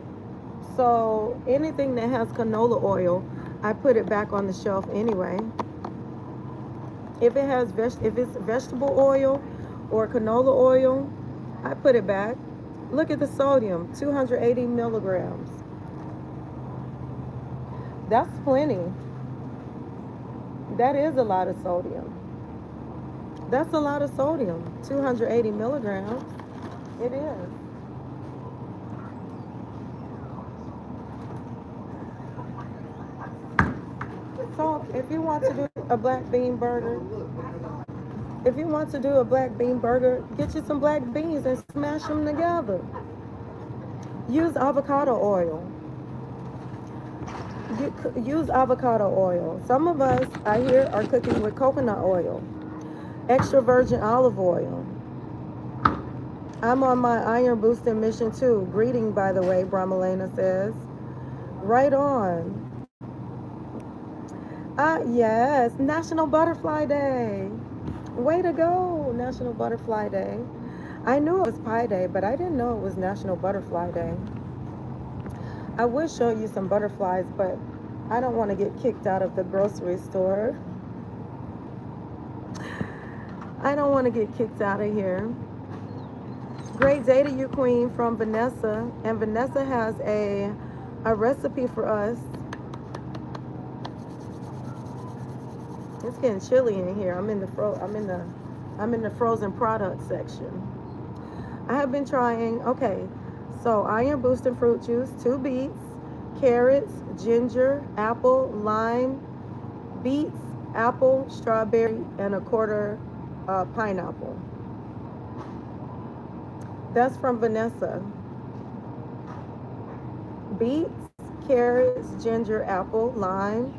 So anything that has canola oil, I put it back on the shelf anyway. If it's vegetable oil or canola oil, I put it back. Look at the sodium, 280 milligrams. That's plenty. That is a lot of sodium. That's a lot of sodium, 280 milligrams. It is. So if you want to do a black bean burger, get you some black beans and smash them together. Use avocado oil. Use avocado oil. Some of us, I hear, are cooking with coconut oil, extra virgin olive oil. I'm on my iron boosting mission too. Greeting, by the way, Brahmalena says. Right on. Yes, National Butterfly Day. Way to go, National Butterfly Day. I knew it was Pi Day, but I didn't know it was National Butterfly Day. I would show you some butterflies, but I don't want to get kicked out of the grocery store. I don't want to get kicked out of here. Great day to you, Queen, from Vanessa. And Vanessa has a recipe for us. It's getting chilly in here. I'm in the frozen product section. I have been trying. Okay, so iron boosting fruit juice, 2 beets, carrots, ginger, apple, lime, beets, apple, strawberry, and a quarter pineapple. That's from Vanessa. Beets, carrots, ginger, apple, lime.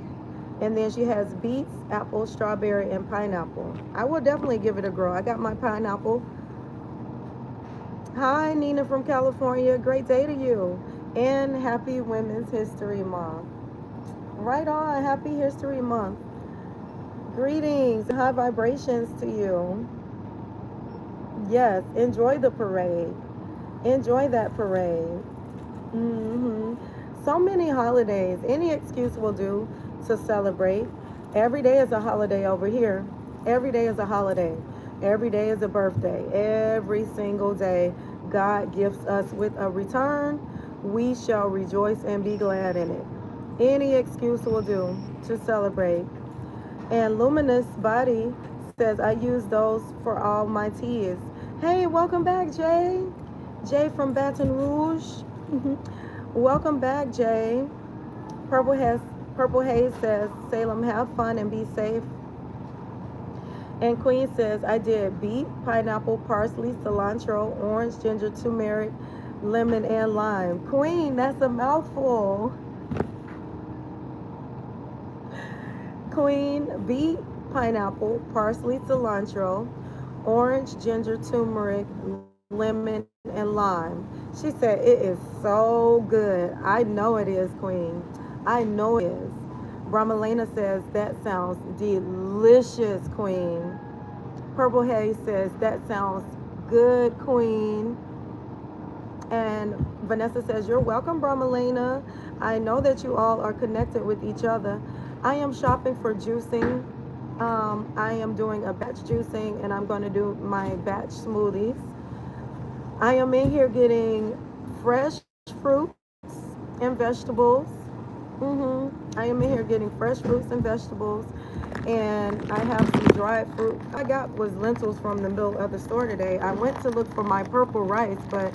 And then she has beets, apple, strawberry, and pineapple. I will definitely give it a go. I got my pineapple. Hi, Nina from California. Great day to you. And happy Women's History Month. Right on. Happy History Month. Greetings. High vibrations to you. Yes. Enjoy the parade. Enjoy that parade. So many holidays. Any excuse will do to celebrate. Every day is a holiday over here. Every day is a holiday. Every day is a birthday. Every single day God gifts us with a return. We shall rejoice and be glad in it. Any excuse will do to celebrate. And Luminous Body says, I use those for all my teas. Hey, welcome back, Jay. Jay from Baton Rouge. Welcome back, Jay. Purple Haze says, Salem, have fun and be safe. And Queen says, I did beet, pineapple, parsley, cilantro, orange, ginger, turmeric, lemon, and lime. Queen, that's a mouthful. Queen, beet, pineapple, parsley, cilantro, orange, ginger, turmeric, lemon, and lime. She said, it is so good. I know it is, Queen. I know it is. Brahmalena says, that sounds delicious, Queen. Purple Haze says, that sounds good, Queen. And Vanessa says, you're welcome, Bromelina. I know that you all are connected with each other. I am shopping for juicing. I am doing a batch juicing, and I'm going to do my batch smoothies. I am in here getting fresh fruits and vegetables. I am in here getting fresh fruits and vegetables, and I have some dried fruit. I got was lentils from the middle of the store today. I went to look for my purple rice, but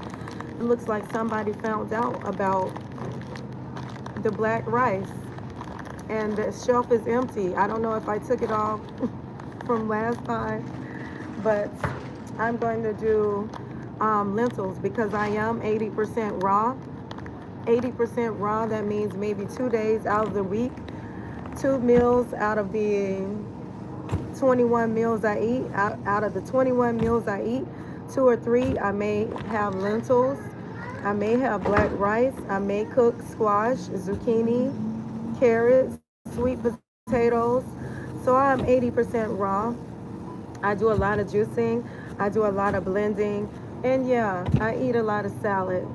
it looks like somebody found out about the black rice, and the shelf is empty. I don't know if I took it off from last time, but I'm going to do lentils because I am 80% raw. 80% raw, that means maybe 2 days out of the week, 2 meals out of the 21 meals I eat. Out of the 21 meals I eat, 2 or 3 I may have lentils. I may have black rice. I may cook squash, zucchini, carrots, sweet potatoes. So I'm 80% raw. I do a lot of juicing. I do a lot of blending. And yeah, I eat a lot of salad.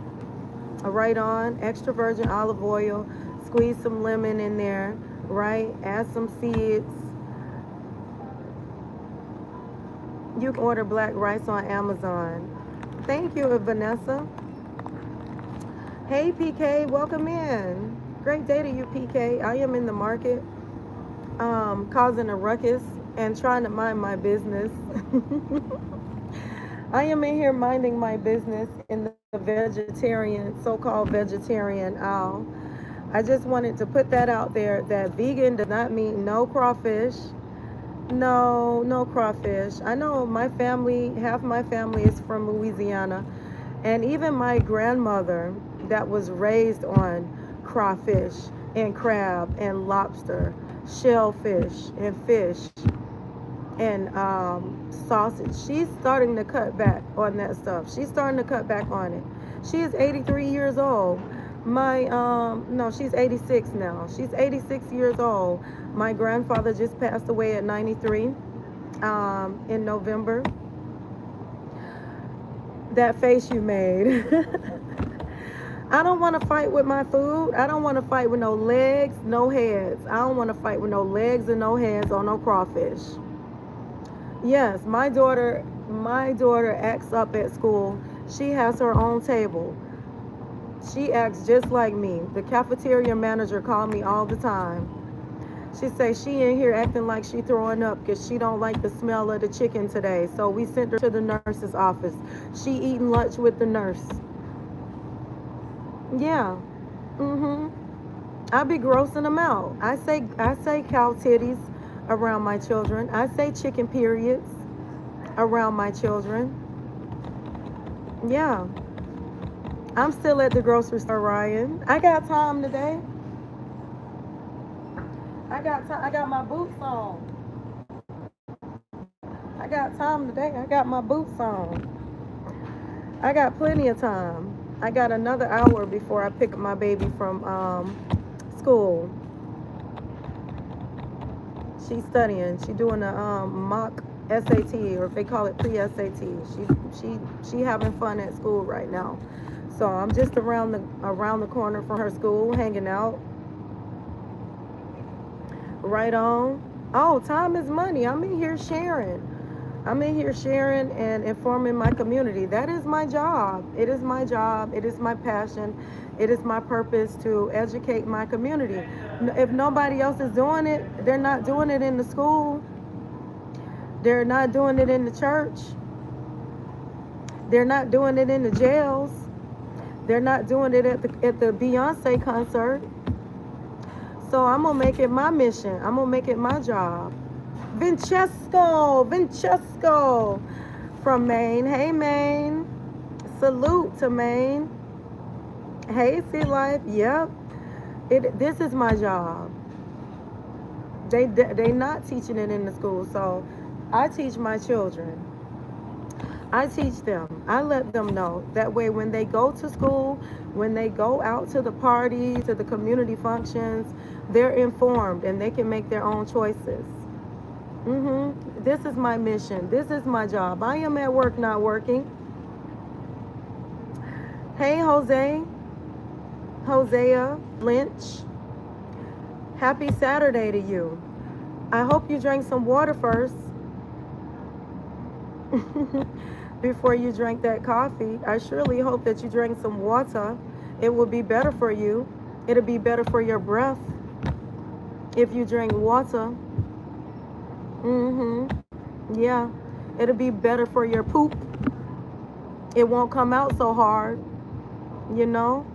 Right on, extra virgin olive oil. Squeeze some lemon in there, right? Add some seeds. You can order black rice on Amazon. Thank you, Vanessa. Hey, PK, welcome in. Great day to you, PK. I am in the market, causing a ruckus and trying to mind my business. I am in here minding my business in the vegetarian, so-called vegetarian aisle. I just wanted to put that out there that vegan does not mean no crawfish. No, no crawfish. I know my family, half my family is from Louisiana, and even my grandmother that was raised on crawfish and crab and lobster, shellfish and fish and sausage. She's starting to cut back on that stuff. She's starting to cut back on it. She is 83 years old. My no, she's 86 now. She's 86 years old. My grandfather just passed away at 93 in November. That face you made. I don't want to fight with my food. I don't want to fight with no legs, no heads. I don't want to fight with no legs and no heads on no crawfish. Yes, my daughter acts up at school. She has her own table. She acts just like me. The cafeteria manager called me all the time. She say she in here acting like she throwing up because she don't like the smell of the chicken today. So we sent her to the nurse's office. She eating lunch with the nurse. Yeah. I be grossing them out. I say cow titties around my children. I say chicken periods around my children. Yeah. I'm still at the grocery store, Ryan. I got time today. I got time. I got my boots on. I got time today. I got my boots on. I got plenty of time. I got another hour before I pick up my baby from school. She's studying. She's doing a mock SAT, or they call it pre-SAT. She having fun at school right now. So I'm just around the corner from her school, hanging out. Right on. Oh, time is money. I'm in here sharing. I'm in here sharing and informing my community. That is my job. It is my job. It is my passion. It is my purpose to educate my community. If nobody else is doing it, they're not doing it in the school. They're not doing it in the church. They're not doing it in the jails. They're not doing it at the Beyonce concert. So I'm going to make it my mission. I'm going to make it my job. Vincesco from Maine. Hey, Maine. Salute to Maine. Hey, Sea Life. Yep. This is my job. They not teaching it in the school, so I teach my children. I teach them. I let them know. That way when they go to school, when they go out to the parties, to the community functions, they're informed and they can make their own choices. This is my mission. This is my job. I am at work, not working. Hey, Hosea Lynch. Happy Saturday to you. I hope you drank some water first before you drank that coffee. I surely hope that you drank some water. It will be better for you. It'll be better for your breath if you drink water. Yeah. It'll be better for your poop. It won't come out so hard, you know?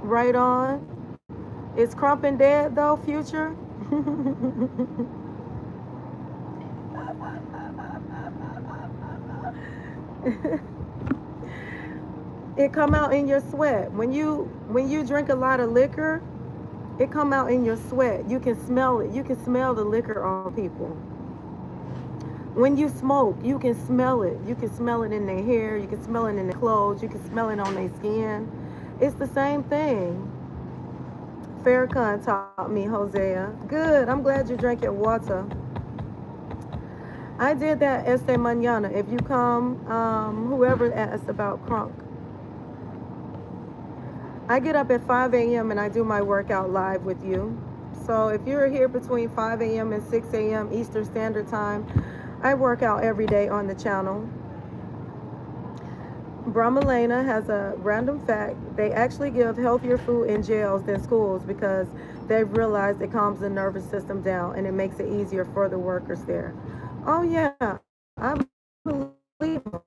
Right on. Is Crumpin dead though, Future? It come out in your sweat. When you drink a lot of liquor, it come out in your sweat. You can smell it. You can smell the liquor on people. When you smoke, you can smell it. You can smell it in their hair. You can smell it in their clothes. You can smell it on their skin. It's the same thing. Farrakhan taught me, Hosea. Good. I'm glad you drank your water. I did that este mañana. If you come, whoever asked about crunk. I get up at 5 a.m. and I do my workout live with you. So if you're here between 5 a.m. and 6 a.m. Eastern Standard Time, I work out every day on the channel. Brahmalena has a random fact. They actually give healthier food in jails than schools because they've realized it calms the nervous system down and it makes it easier for the workers there. Oh yeah, I believe them.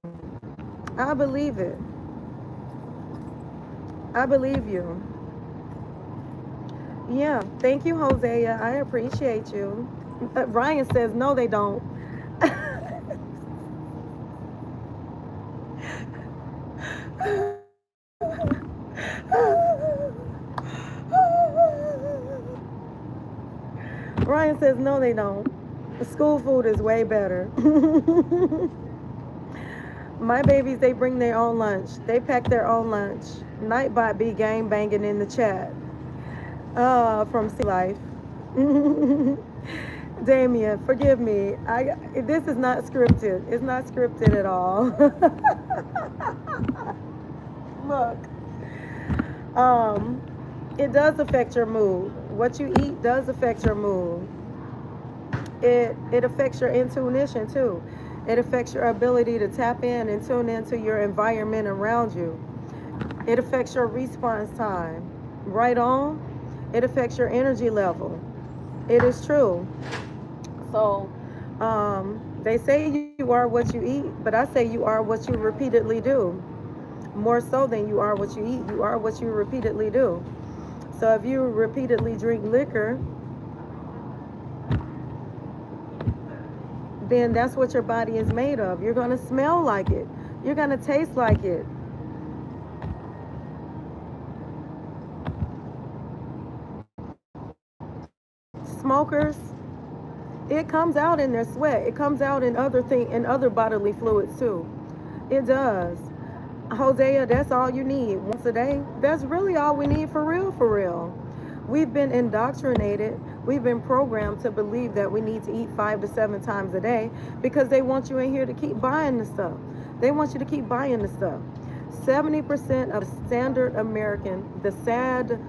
I believe it. I believe you. Yeah, thank you, Hosea. I appreciate you. Ryan says no, they don't. Ryan says no, they don't. School food is way better. My babies, they bring their own lunch. They pack their own lunch. Nightbot be gang banging in the chat. From Sea Life. Damien, forgive me. This is not scripted. It's not scripted at all. Look, it does affect your mood. What you eat does affect your mood. It affects your intuition too. It affects your ability to tap in and tune into your environment around you. It affects your response time. Right on. It affects your energy level. It is true. So, they say you are what you eat, but I say you are what you repeatedly do. More so than you are what you eat, you are what you repeatedly do. So if you repeatedly drink liquor, then that's what your body is made of. You're going to smell like it. You're going to taste like it. Smokers, it comes out in their sweat. It comes out in other bodily fluids too. It does. Hosea, that's all you need once a day. That's really all we need for real, for real. We've been indoctrinated. We've been programmed to believe that we need to eat 5 to 7 times a day because they want you in here to keep buying the stuff. They want you to keep buying the stuff. 70% of standard American, the sad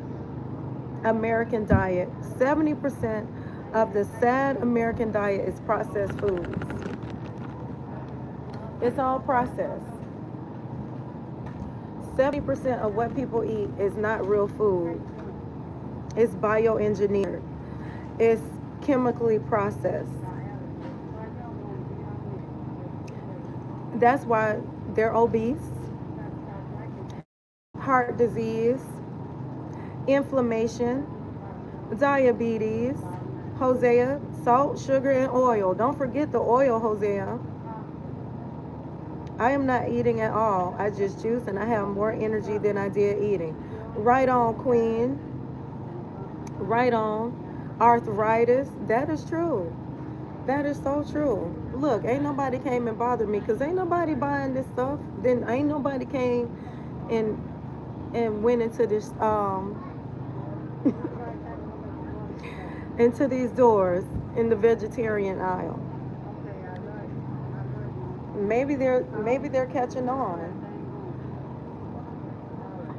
American diet, 70% of the sad American diet is processed foods. It's all processed. 70% of what people eat is not real food. It's bioengineered. It's chemically processed. That's why they're obese, heart disease, inflammation, diabetes, Hosea, salt, sugar, and oil. Don't forget the oil, Hosea. I am not eating at all. I just juice and I have more energy than I did eating. Right on, Queen. Right on. Arthritis. That is true. That is so true. Look, ain't nobody came and bothered me because ain't nobody buying this stuff. Then ain't nobody came and went into this into these doors in the vegetarian aisle. Maybe they're catching on.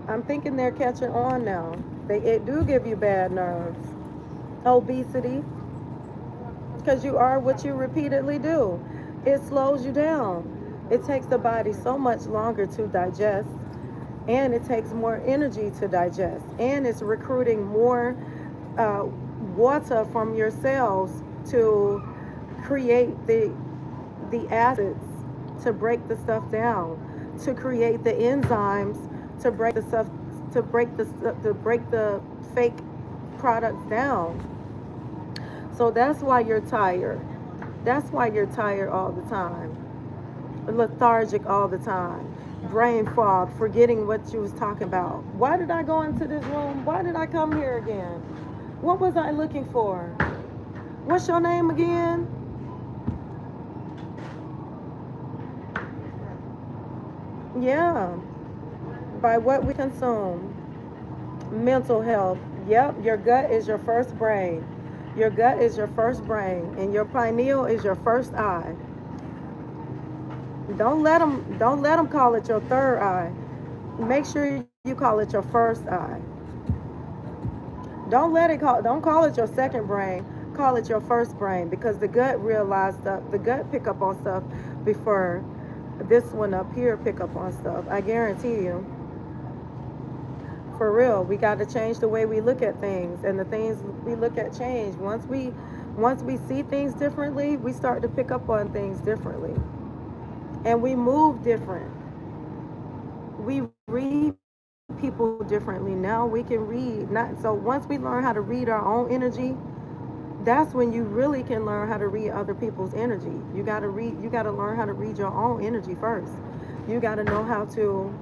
I'm thinking they're catching on now. It do give you bad nerves. Obesity, because you are what you repeatedly do. It slows you down. It takes the body so much longer to digest, and it takes more energy to digest, and it's recruiting more uh, water from your cells to create the acids to break the stuff down, to create the enzymes to break the stuff, to break the fake products down. So that's why you're tired. That's why you're tired all the time, lethargic all the time, brain fog, forgetting what you was talking about. Why did I go into this room? Why did I come here again? What was I looking for? What's your name again? Yeah, by what we consume. Mental health. Yep, your gut is your first brain. Your gut is your first brain, and your pineal is your first eye. Don't let them call it your third eye. Make sure you call it your first eye. Don't call it your second brain. Call it your first brain, because the gut realized stuff. The gut pick up on stuff before this one up here pick up on stuff. I guarantee you. For real, we got to change the way we look at things, and the things we look at change. Once we see things differently, we start to pick up on things differently, and we move different. We read people differently now. We can read not so once we learn how to read our own energy, that's when you really can learn how to read other people's energy. You got to learn how to read your own energy first. You got to know how to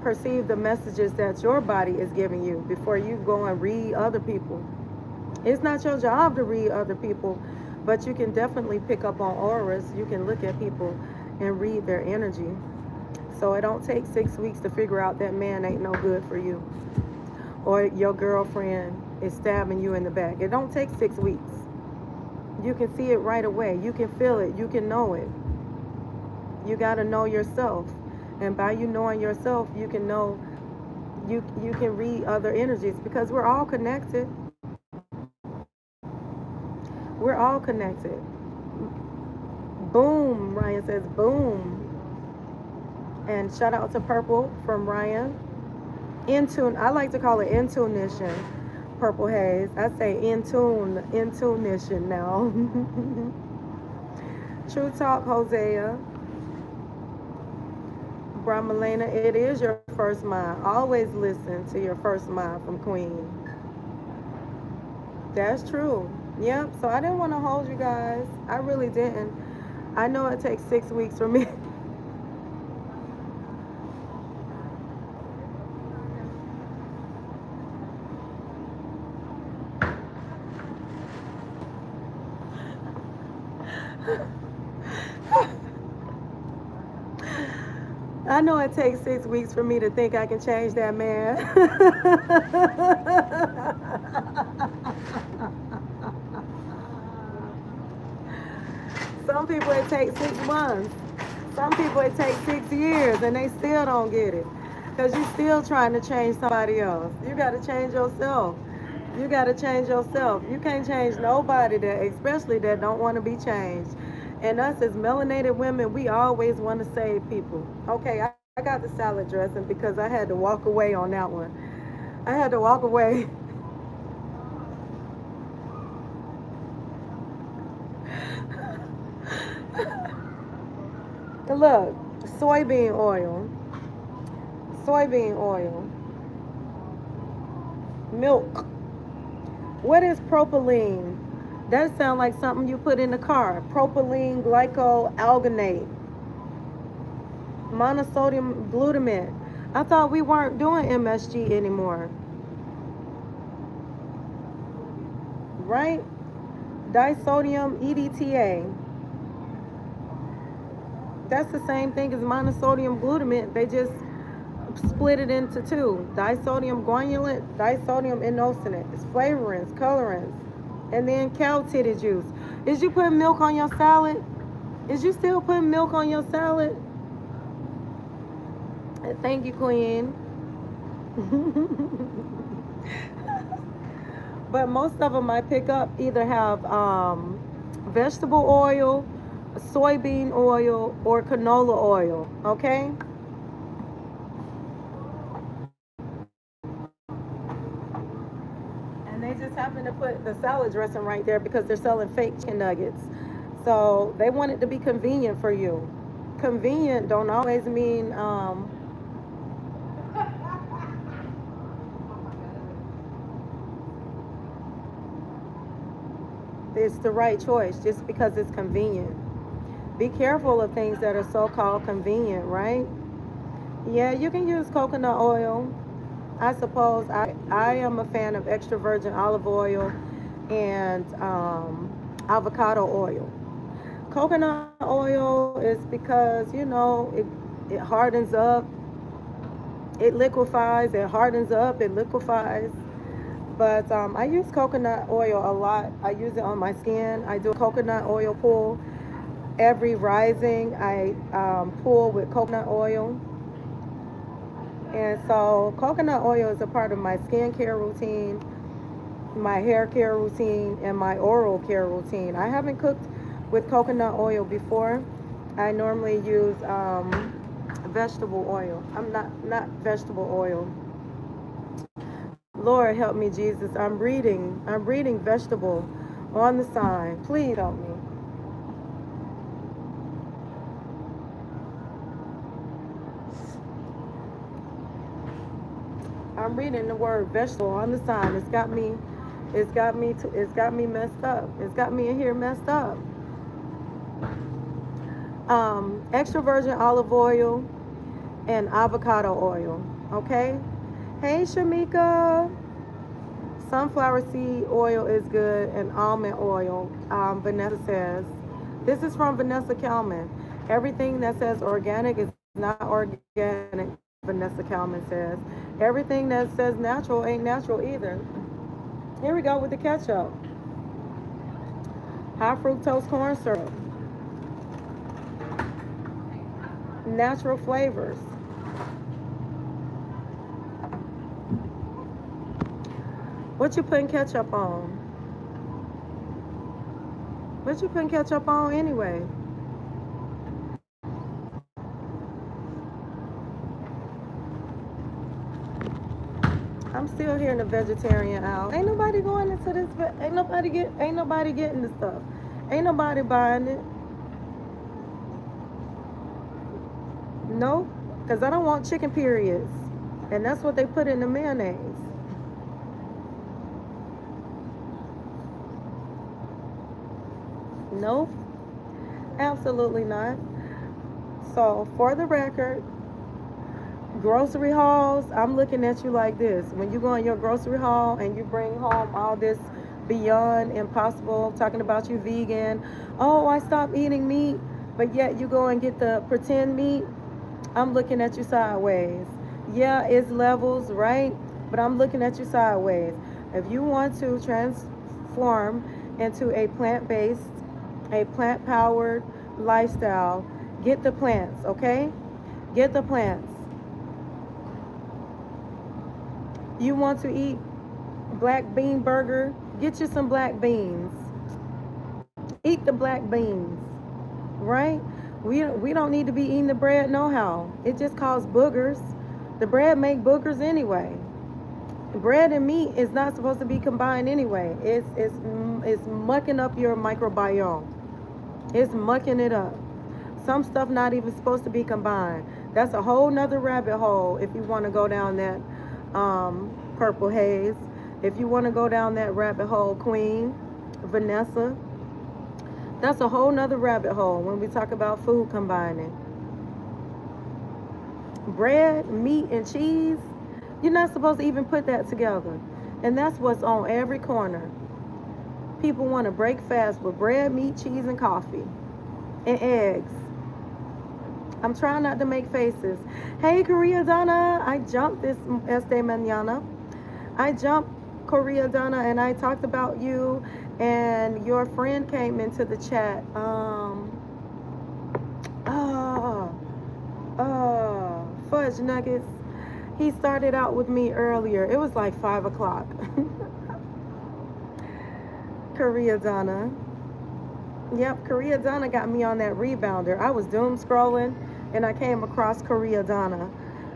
perceive the messages that your body is giving you before you go and read other people. It's not your job to read other people, but you can definitely pick up on auras. You can look at people and read their energy. So it don't take 6 weeks to figure out that man ain't no good for you, or your girlfriend is stabbing you in the back. It don't take 6 weeks. You can see it right away. You can feel it. You can know it. You got to know yourself. And by you knowing yourself, you can know, you can read other energies, because we're all connected. We're all connected. Boom, Ryan says boom. And shout out to Purple from Ryan. Intune, I like to call it intuition. Purple Haze. I say intuition now. True Talk, Hosea. Brahmalena, it is your first mind. Always listen to your first mind from Queen. That's true. Yep. So I didn't want to hold you guys. I really didn't. I know it takes 6 weeks for me. I know it takes 6 weeks for me to think I can change that man. Some people it takes 6 months. Some people it takes 6 years and they still don't get it. Because you're still trying to change somebody else. You got to change yourself. You got to change yourself. You can't change nobody that, especially that don't want to be changed. And us as melanated women, we always want to save people. Okay, I got the salad dressing because I had to walk away on that one. I had to walk away. Look, soybean oil, soybean oil, milk. What is propylene? That sounds like something you put in the car. Propylene glycoalginate, monosodium glutamate. I thought we weren't doing MSG anymore, right? Disodium EDTA. That's the same thing as monosodium glutamate. They just split it into two. Disodium guanylate, disodium inositate. It's flavorants, colorants, and then cow titty juice. Is you putting milk on your salad? Is you still putting milk on your salad? Thank you, Queen. But most of them I pick up either have vegetable oil, soybean oil, or canola oil. Okay. And they just happen to put the salad dressing right there because they're selling fake chicken nuggets. So they want it to be convenient for you. Convenient don't always mean it's the right choice just because it's convenient. Be careful of things that are so called convenient, right? Yeah, you can use coconut oil. I suppose I am a fan of extra virgin olive oil and avocado oil. Coconut oil is because, it hardens up, it liquefies, it hardens up, it liquefies. But I use coconut oil a lot. I use it on my skin. I do a coconut oil pull every rising. I pull with coconut oil. And so, coconut oil is a part of my skincare routine, my hair care routine, and my oral care routine. I haven't cooked with coconut oil before. I normally use vegetable oil. I'm not vegetable oil. Lord help me, Jesus. I'm reading vegetable on the sign. Please help me. I'm reading the word vegetable on the sign. It's got me messed up. It's got me in here messed up. Extra virgin olive oil and avocado oil. Okay. Hey, Shamika. Sunflower seed oil is good and almond oil. Vanessa says. This is from Vanessa Kalman. Everything that says organic is not organic. Vanessa Kalman says. Everything that says natural ain't natural either. Here we go with the ketchup. High fructose corn syrup. Natural flavors. What you putting ketchup on? What you putting ketchup on anyway? I'm still hearing the vegetarian out. Ain't nobody going into this. Ain't nobody getting the stuff. Ain't nobody buying it. No, because I don't want chicken periods, and that's what they put in the mayonnaise. No, absolutely not. So for the record, grocery hauls, I'm looking at you like this. When you go on your grocery haul and you bring home all this beyond impossible, talking about you vegan, oh, I stopped eating meat, but yet you go and get the pretend meat, I'm looking at you sideways. Yeah, it's levels, right? But I'm looking at you sideways. If you want to transform into a plant based, a plant powered lifestyle, get the plants, okay? Get the plants. You want to eat black bean burger? Get you some black beans. Eat the black beans, right? We don't need to be eating the bread no how. It just causes boogers. The bread make boogers anyway. Bread and meat is not supposed to be combined anyway. It's mucking up your microbiome. It's mucking it up. Some stuff not even supposed to be combined. That's a whole nother rabbit hole if you want to go down that purple haze. If you want to go down that rabbit hole, Queen, Vanessa, that's a whole nother rabbit hole when we talk about food combining. Bread, meat, and cheese, you're not supposed to even put that together. And that's what's on every corner. People want to break fast with bread, meat, cheese, and coffee, and eggs. I'm trying not to make faces. Hey, Korea Donna, I jumped this este mañana. I jumped Korea Donna, and I talked about you, and your friend came into the chat. Uh, fudge nuggets. He started out with me earlier. It was like 5 o'clock. Korea Donna. Yep, Korea Donna got me on that rebounder. I was doom scrolling and I came across Korea Donna.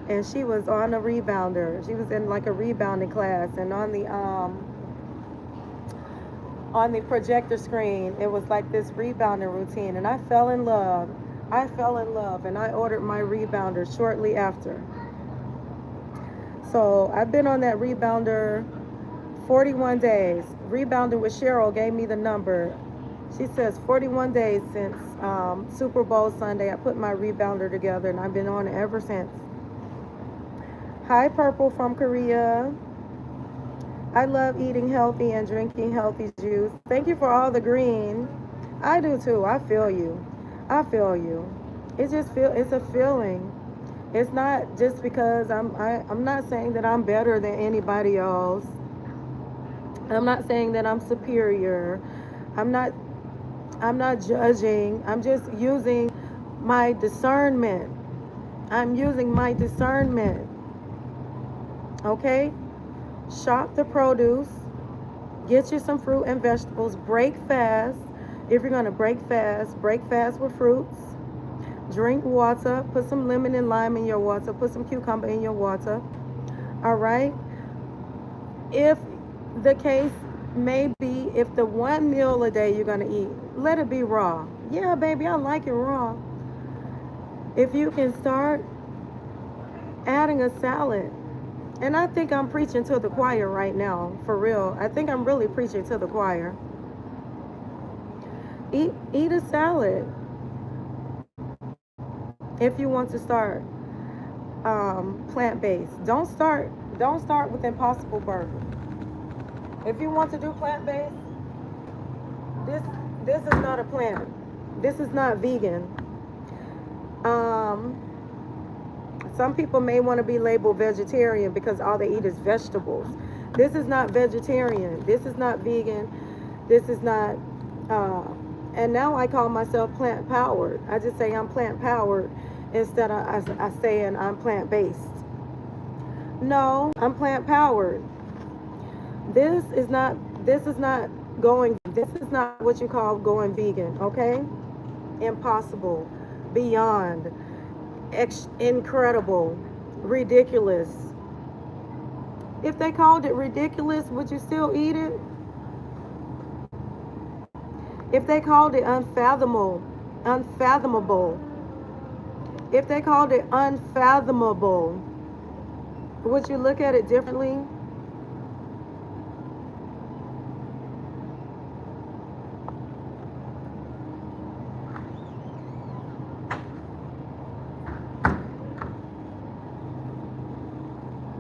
And she was on a rebounder. She was in like a rebounding class, and on the projector screen, it was like this rebounding routine, and I fell in love. And I ordered my rebounder shortly after. So I've been on that rebounder 41 days. Rebounding with Cheryl gave me the number. She says 41 days since Super Bowl Sunday. I put my rebounder together, and I've been on it ever since. Hi, Purple from Korea. I love eating healthy and drinking healthy juice. Thank you for all the green. I do too. I feel you. It's a feeling. It's not just because I'm not saying that I'm better than anybody else. I'm not saying that I'm superior. I'm not judging. I'm just using my discernment. I'm using my discernment. Okay? Shop the produce. Get you some fruit and vegetables. Break fast. If you're going to break fast with fruits. Drink water. Put some lemon and lime in your water. Put some cucumber in your water. All right? If the case may be, if the one meal a day you're going to eat, let it be raw. Yeah, baby, I like it raw. If you can start adding a salad. And I think I'm preaching to the choir right now, for real. I think I'm really preaching to the choir. Eat a salad if you want to start plant-based. Don't start with Impossible Burger. If you want to do plant-based, this is not a plant. This is not vegan. Some people may want to be labeled vegetarian because all they eat is vegetables. This is not vegetarian. This is not vegan. This is not, and now I call myself plant-powered. I just say I'm plant-powered instead of I saying I'm plant-based. No, I'm plant-powered. This is not what you call going vegan, okay? Impossible, beyond, incredible, ridiculous. If they called it ridiculous, would you still eat it? If they called it unfathomable, if they called it unfathomable, would you look at it differently?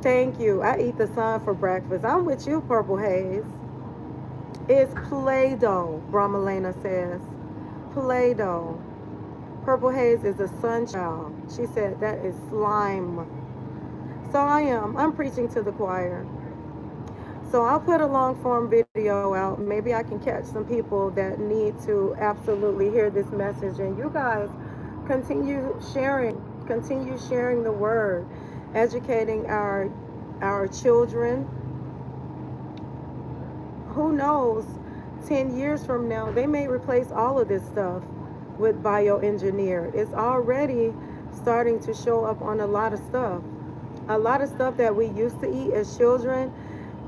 Thank you. I eat the sun for breakfast. I'm with you, Purple Haze. It's Play-Doh, Brahmalena says. Play-Doh. Purple Haze is a sun child. She said that is slime. So I'm preaching to the choir. So I'll put a long form video out. Maybe I can catch some people that need to absolutely hear this message. And you guys continue sharing the word, educating our children. Who knows, 10 years from now, they may replace all of this stuff with bioengineered. It's already starting to show up on a lot of stuff. A lot of stuff that we used to eat as children,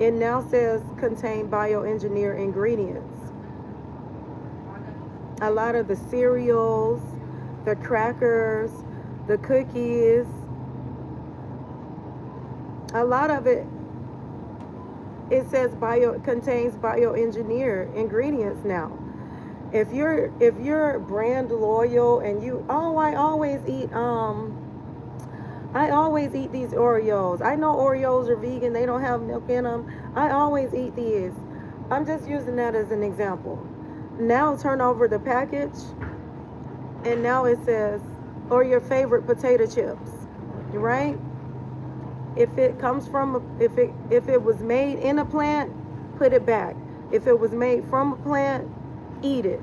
it now says contain bioengineered ingredients. A lot of the cereals, the crackers, the cookies, a lot of it says contains bioengineered ingredients now. If you're brand loyal and I always eat these Oreos. I know Oreos are vegan, they don't have milk in them. I always eat these. I'm just using that as an example. Now turn over the package and now it says, or your favorite potato chips, right? If it comes from, if it was made in a plant, put it back. If it was made from a plant, eat it.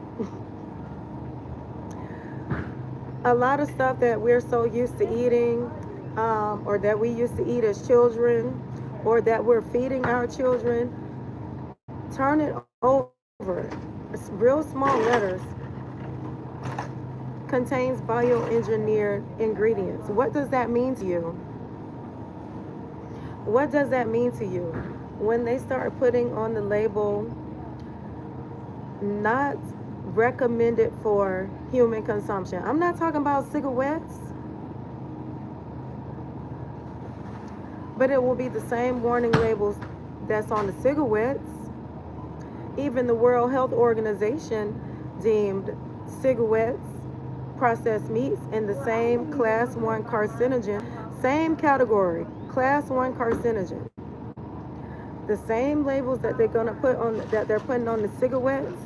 A lot of stuff that we're so used to eating, or that we used to eat as children, or that we're feeding our children, turn it over. It's real small letters, contains bioengineered ingredients. What does that mean to you? What does that mean to you? When they start putting on the label, not recommended for human consumption. I'm not talking about cigarettes, but it will be the same warning labels that's on the cigarettes. Even the World Health Organization deemed cigarettes, processed meats in the same class 1 carcinogen, same category, class 1 carcinogen. The same labels that they're putting on the cigarettes.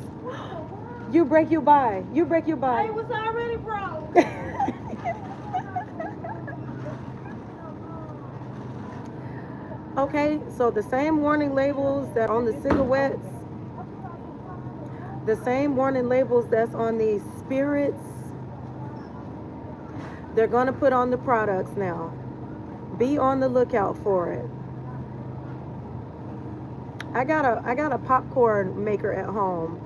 You break, you buy. You break, you buy. It was already broke. Okay, so the same warning labels that on the cigarettes, the same warning labels that's on the spirits, they're going to put on the products now. Be on the lookout for it. I got a popcorn maker at home.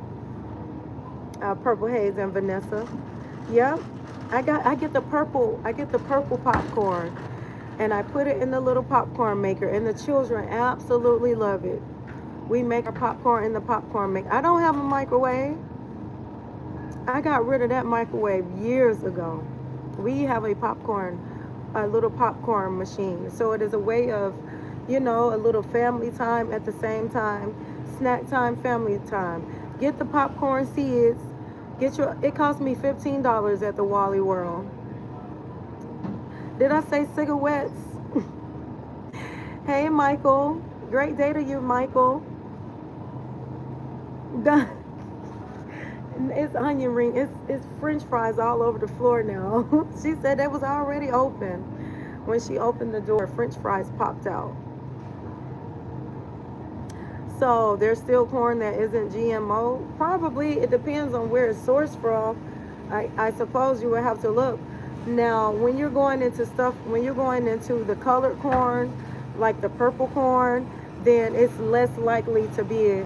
Purple Haze and Vanessa. Yep. I get the purple popcorn, and I put it in the little popcorn maker, and the children absolutely love it. We make our popcorn in the popcorn maker. I don't have a microwave. I got rid of that microwave years ago. We have a little popcorn machine. So it is a way of, a little family time at the same time, snack time, family time. Get the popcorn seeds. It cost me $15 at the Wally World. Did I say cigarettes? Hey, Michael. Great day to you, Michael. It's onion ring. It's French fries all over the floor now. She said that was already open. When she opened the door, French fries popped out. So there's still corn that isn't GMO. Probably it depends on where it's sourced from. I suppose you would have to look. Now, when you're going into the colored corn, like the purple corn, then it's less likely to be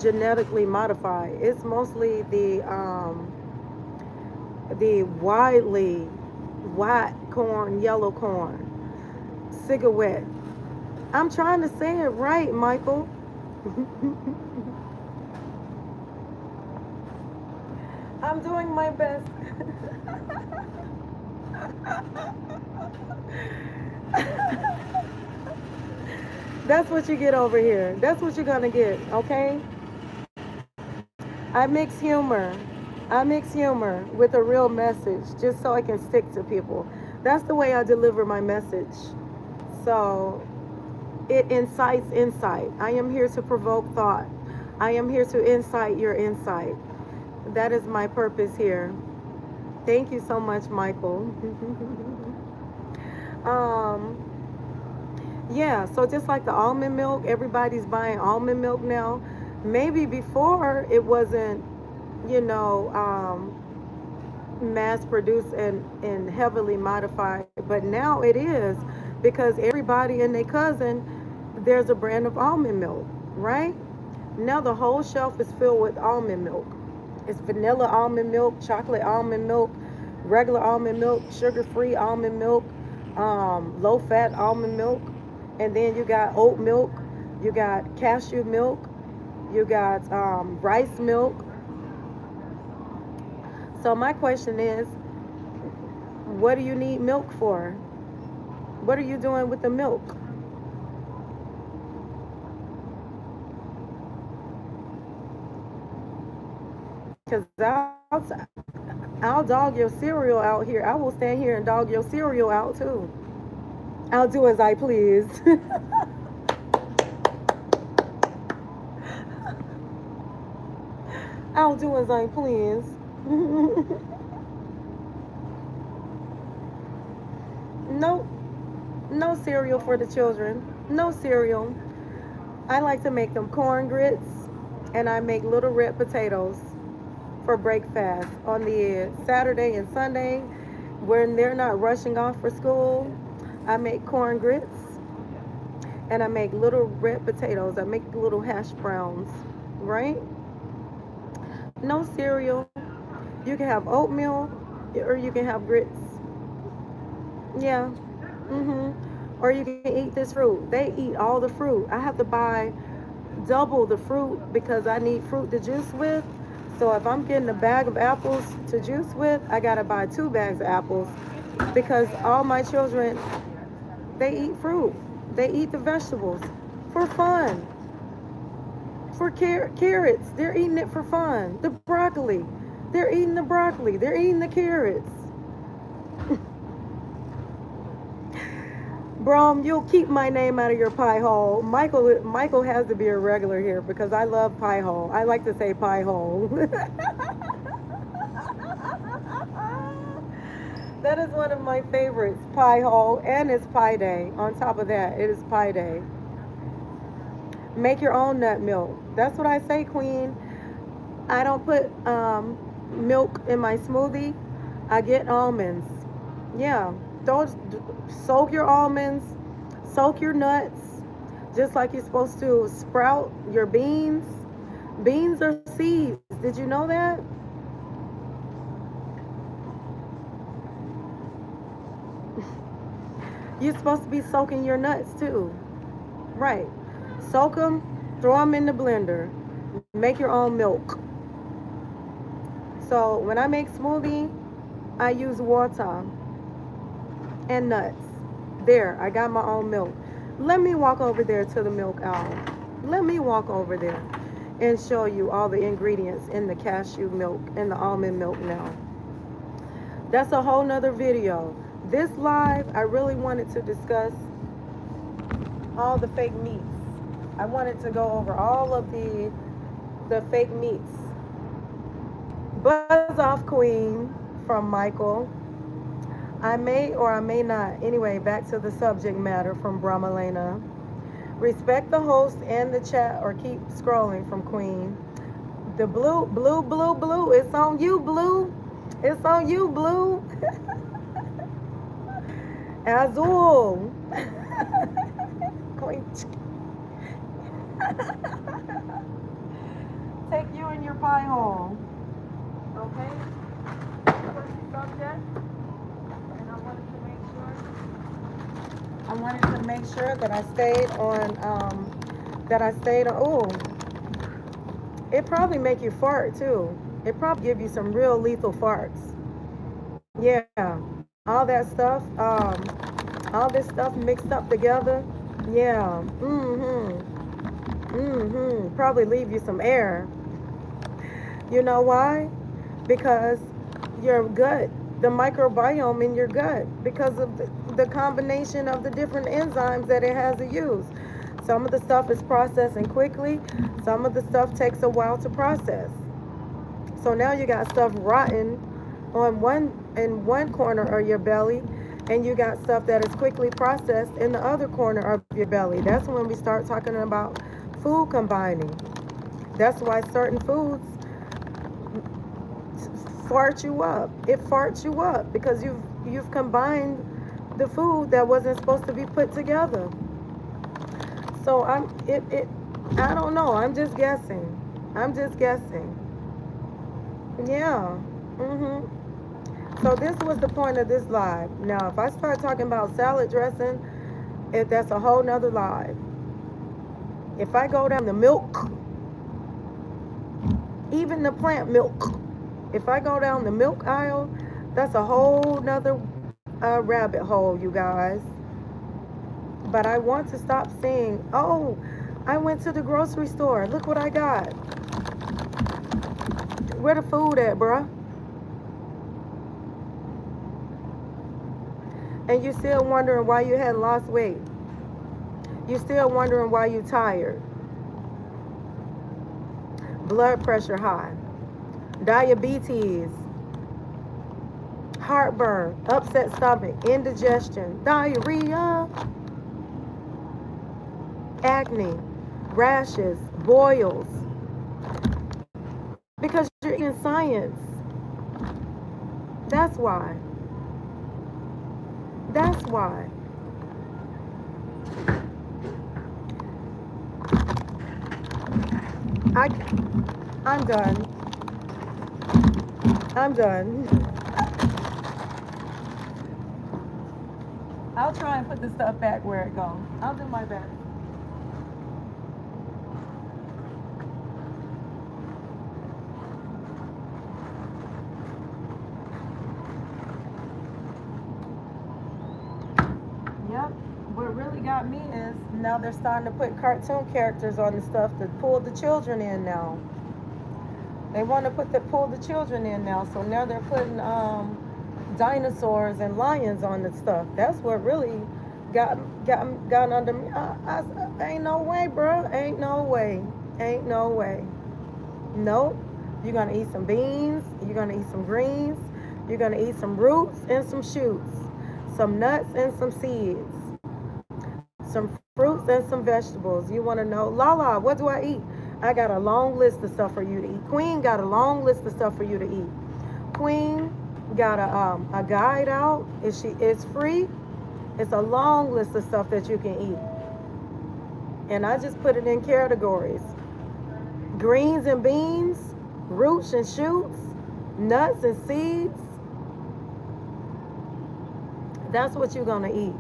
genetically modified. It's mostly the widely white corn, yellow corn, cigarette. I'm trying to say it right, Michael. I'm doing my best. That's what you get over here. That's what you're gonna get, okay? I mix humor. I mix humor with a real message just so I can stick to people. That's the way I deliver my message. So it incites insight. I am here to provoke thought. I am here to incite your insight. That is my purpose here. Thank you so much, Michael. Yeah, so just like the almond milk, everybody's buying almond milk now. Maybe before it wasn't, mass produced and heavily modified, but now it is, because everybody and their cousin, there's a brand of almond milk, right? Now the whole shelf is filled with almond milk. It's vanilla almond milk, chocolate almond milk, regular almond milk, sugar-free almond milk, low-fat almond milk, and then you got oat milk, you got cashew milk, you got rice milk. So my question is, what do you need milk for? What are you doing with the milk? Because I'll dog your cereal out here. I will stand here and dog your cereal out too. I'll do as I please. I'll do as I please. No, no cereal for the children. No cereal. I like to make them corn grits, and I make little red potatoes for breakfast on the Saturday and Sunday when they're not rushing off for school. I make corn grits, and I make little red potatoes. I make little hash browns, right? No cereal. You can have oatmeal, or you can have grits. Yeah. Or you can eat this fruit. They eat all the fruit. I have to buy double the fruit because I need fruit to juice with. So if I'm getting a bag of apples to juice with, I gotta buy 2 bags of apples because all my children, they eat fruit. They eat the vegetables for fun. For carrots, they're eating it for fun. The broccoli, they're eating the broccoli. They're eating the carrots. Brom, you'll keep my name out of your pie hole. Michael has to be a regular here because I love pie hole. I like to say pie hole. That is one of my favorites, pie hole, and it's pie day. On top of that, it is pie day. Make your own nut milk. That's what I say, Queen. I don't put milk in my smoothie. I get almonds. Yeah, those soak your almonds, soak your nuts, just like you're supposed to sprout your beans. Beans are seeds. Did you know that? You're supposed to be soaking your nuts too. Right. Soak them, throw them in the blender, make your own milk. So when I make smoothie, I use water and nuts. There, I got my own milk. Let me walk over there to the milk aisle. Let me walk over there and show you all the ingredients in the cashew milk and the almond milk now. That's a whole nother video. This live, I really wanted to discuss all the fake meats. I wanted to go over all of the fake meats. Buzz off queen from Michael. I may or I may not. Anyway, back to the subject matter from Brahmalena. Respect the host and the chat or keep scrolling from Queen. The blue. It's on you, blue. It's on you, blue. Azul. Queen. Take you in your pie hole. Okay? First subject. And I wanted to make sure that I stayed on oh, it probably make you fart too. It probably give you some real lethal farts. Yeah. All that stuff, all this stuff mixed up together. Yeah. Probably leave you some air. You know why? Because your gut, the microbiome in your gut, because of the combination of the different enzymes that it has to use. Some of the stuff is processing quickly. Some of the stuff takes a while to process. So now you got stuff rotten in one corner of your belly, and you got stuff that is quickly processed in the other corner of your belly. That's when we start talking about food combining. That's why certain foods fart you up. It farts you up because you've combined the food that wasn't supposed to be put together. So I don't know. I'm just guessing. Yeah. So this was the point of this live. Now, if I start talking about salad dressing, that's a whole nother live. If I go down the milk, even the plant milk, if I go down the milk aisle, that's a whole nother rabbit hole, you guys. But I want to stop saying, oh, I went to the grocery store. Look what I got. Where the food at, bruh? And you're still wondering why you hadn't lost weight. You're still wondering why you're tired. Blood pressure high. Diabetes. Heartburn. Upset stomach. Indigestion. Diarrhea. Acne. Rashes. Boils. Because you're in science. That's why. I, I'm done. I'm done. I'll try and put the stuff back where it goes. I'll do my best. Yep. What really got me is now they're starting to put cartoon characters on the stuff to pull the children in now. They want to pull the children in now. So now they're putting dinosaurs and lions on the stuff. That's what really got under me. Ain't no way, bro. Ain't no way. Ain't no way. Nope. You're gonna eat some beans. You're gonna eat some greens. You're gonna eat some roots and some shoots, some nuts and some seeds, some fruits and some vegetables. You want to know, LaLa, what do I eat? I got a long list of stuff for you to eat. Queen got a long list of stuff for you to eat. Queen got a guide out. It's free. It's a long list of stuff that you can eat. And I just put it in categories. Greens and beans, roots and shoots, nuts and seeds. That's what you're going to eat.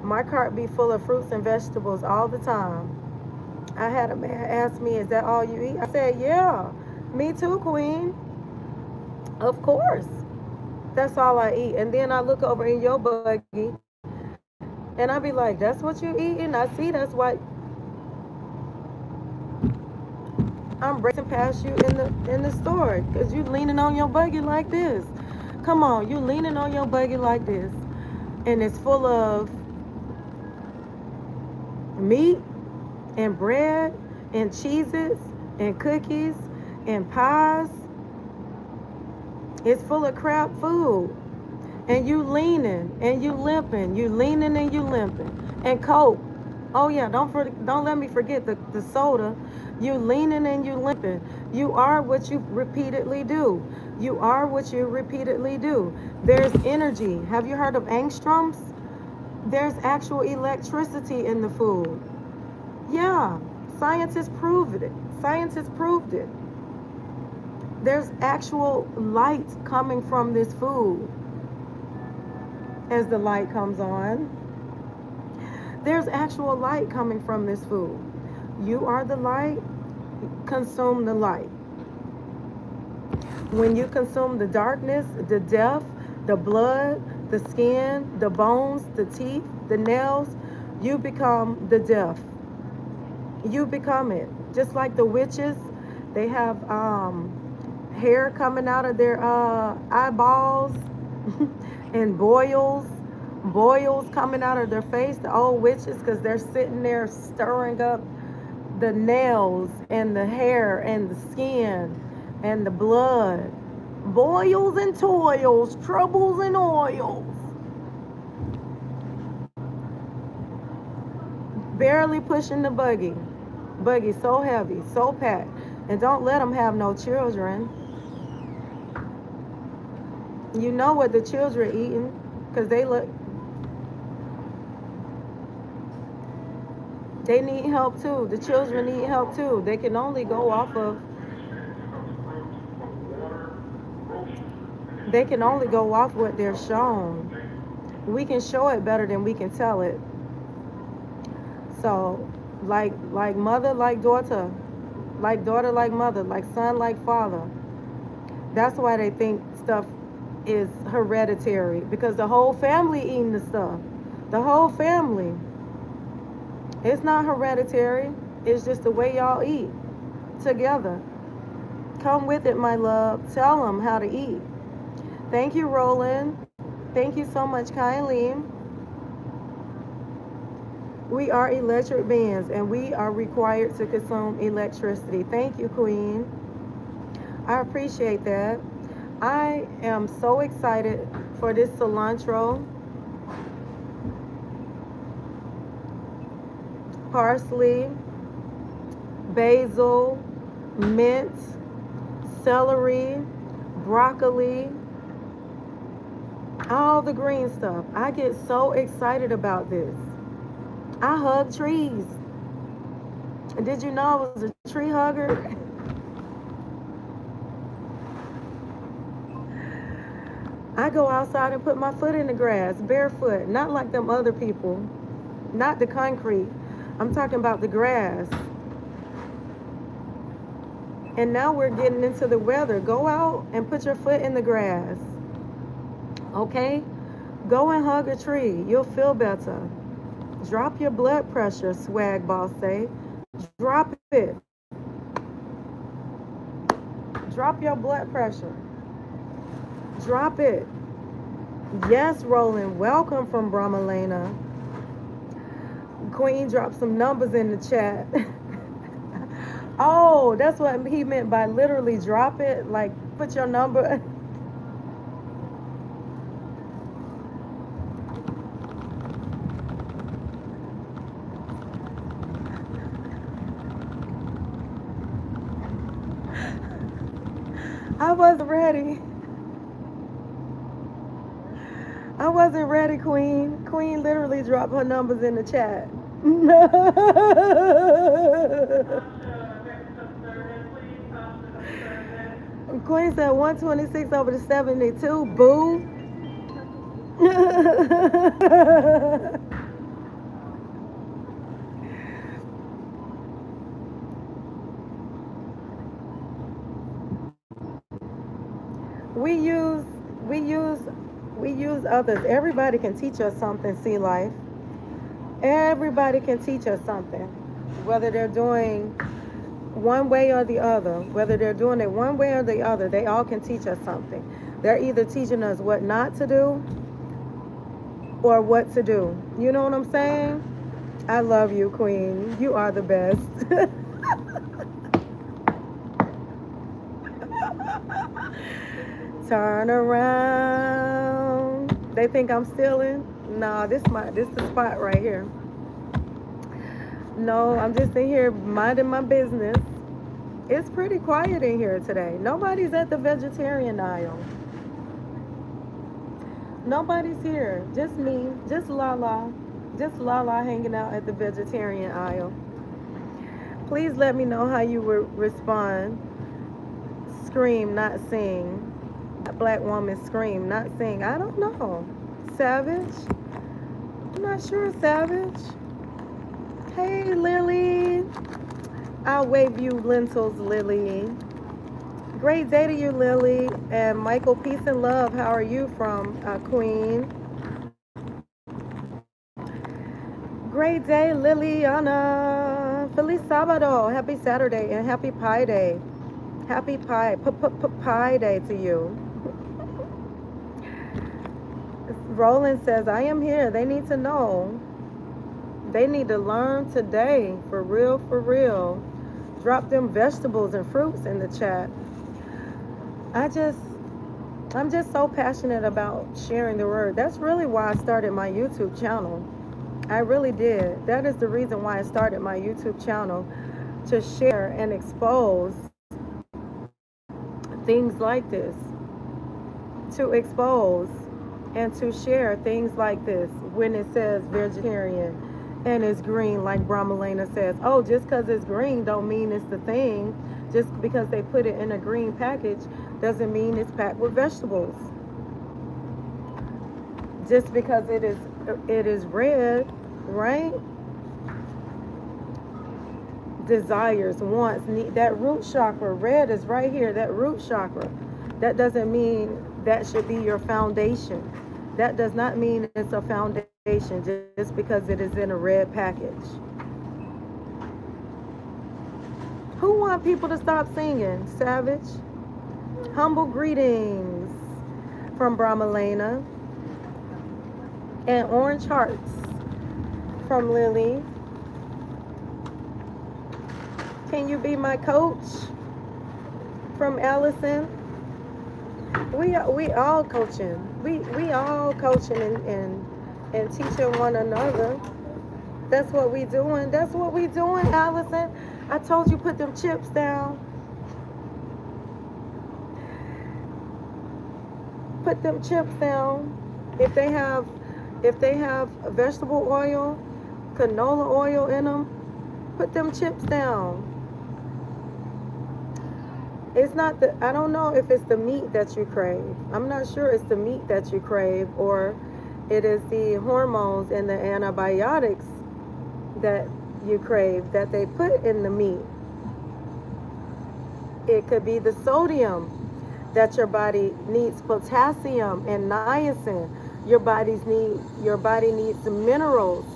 My cart be full of fruits and vegetables all the time. I had a man ask me, is that all you eat? I said, yeah, me too, Queen. Of course. That's all I eat. And then I look over in your buggy and I be like, that's what you eating? I see that's what I'm racing past you in the store because you leaning on your buggy like this. Come on, you leaning on your buggy like this. And it's full of meat and bread and cheeses and cookies and pies. It's full of crap food. And you leaning and you limping. You leaning and you limping. And Coke. Oh yeah, don't let me forget the soda. You leaning and you limping. You are what you repeatedly do. You are what you repeatedly do. There's energy. Have you heard of angstroms? There's actual electricity in the food. Yeah, scientists proved it. Scientists proved it. There's actual light coming from this food. As the light comes on, there's actual light coming from this food. You are the light, consume the light. When you consume the darkness, the death, the blood, the skin, the bones, the teeth, the nails, you become the death. You become it. Just like the witches, they have hair coming out of their eyeballs and boils coming out of their face, the old witches, because they're sitting there stirring up the nails and the hair and the skin and the blood. Boils and toils, troubles and oils. Barely pushing the buggy. Buggy so heavy, so packed. And don't let them have no children. You know what the children eating, because they need help too. The children need help too. They can only go off of what they're shown. We can show it better than we can tell it. So like mother like daughter, like daughter like mother, like son like father. That's why they think stuff is hereditary, because the whole family eating the stuff. The whole family. It's not hereditary. It's just the way y'all eat together. Come with it, my love. Tell them how to eat. Thank you, Roland. Thank you so much, Kylie. We are electric beings and we are required to consume electricity. Thank you, Queen. I appreciate that. I am so excited for this cilantro, parsley, basil, mint, celery, broccoli, all the green stuff. I get so excited about this. I hug trees. Did you know I was a tree hugger? I go outside and put my foot in the grass, barefoot, not like them other people, not the concrete. I'm talking about the grass. And now we're getting into the weather. Go out and put your foot in the grass. Okay? Go and hug a tree. You'll feel better. Drop your blood pressure, swag boss say. Drop it. Drop your blood pressure. Drop it. Yes, Roland. Welcome from Brahmalena. Queen dropped some numbers in the chat. Oh, that's what he meant by literally drop it. Like put your number. I wasn't ready. I wasn't ready, Queen. Queen literally dropped her numbers in the chat. Queen said 126 over the 72. Boo. we use we use we use others. Everybody can teach us something, see life. Everybody can teach us something. Whether they're doing one way or the other, whether they're doing it one way or the other, they all can teach us something. They're either teaching us what not to do or what to do. You know what I'm saying? I love you, Queen. You are the best. Turn around. They think I'm stealing. Nah, this the spot right here. No, I'm just in here minding my business. It's pretty quiet in here today. Nobody's at the vegetarian aisle. Nobody's here. Just me. Just LaLa. Just LaLa hanging out at the vegetarian aisle. Please let me know how you would respond. Scream, not sing. A black woman scream, not sing. I don't know. Savage? I'm not sure, Savage. Hey, Lily. I'll wave you lentils, Lily. Great day to you, Lily. And Michael, peace and love. How are you from Queen? Great day, Liliana. Feliz Sábado. Happy Saturday and happy Pie Day. Happy Pie Day to you. Roland says, I am here. They need to know. They need to learn today. For real, for real. Drop them vegetables and fruits in the chat. I'm just so passionate about sharing the word. That's really why I started my YouTube channel. I really did. That is the reason why I started my YouTube channel, to share and expose things like this. To expose and to share things like this when it says vegetarian and it's green, like Brahmalena says. Oh, just because it's green don't mean it's the thing. Just because they put it in a green package doesn't mean it's packed with vegetables. Just because it is red, right? Desires, wants, need, that root chakra, red is right here, that root chakra. That doesn't mean that should be your foundation. That does not mean it's a foundation just because it is in a red package. Who want people to stop singing? Savage? Humble greetings from Brahmalena. And orange hearts from Lily. Can you be my coach? From Allison. We all coaching. We all coaching and teaching one another. That's what we doing. That's what we doing, Allison. I told you put them chips down. Put them chips down. If they have vegetable oil, canola oil in them, put them chips down. It's not the, I don't know if it's the meat that you crave. I'm not sure it's the meat that you crave, or it is the hormones and the antibiotics that you crave that they put in the meat. It could be the sodium that your body needs, potassium and niacin. Your body needs the minerals.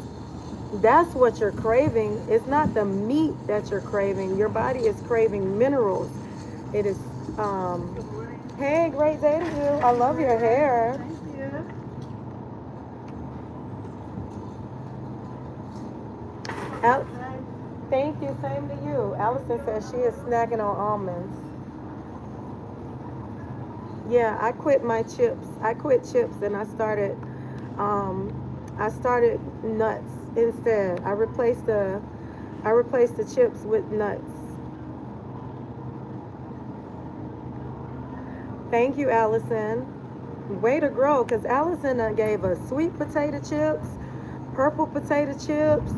That's what you're craving. It's not the meat that you're craving. Your body is craving minerals. It is Good morning. hey, great day to you. I love your hair. Thank you. Have a Al- good day. Thank you, same to you. Allison says she is snacking on almonds. Yeah, I quit my chips. I quit chips and um I started nuts instead. I replaced the chips with nuts. Thank you, Allison. Way to grow, because Allison gave us sweet potato chips, purple potato chips,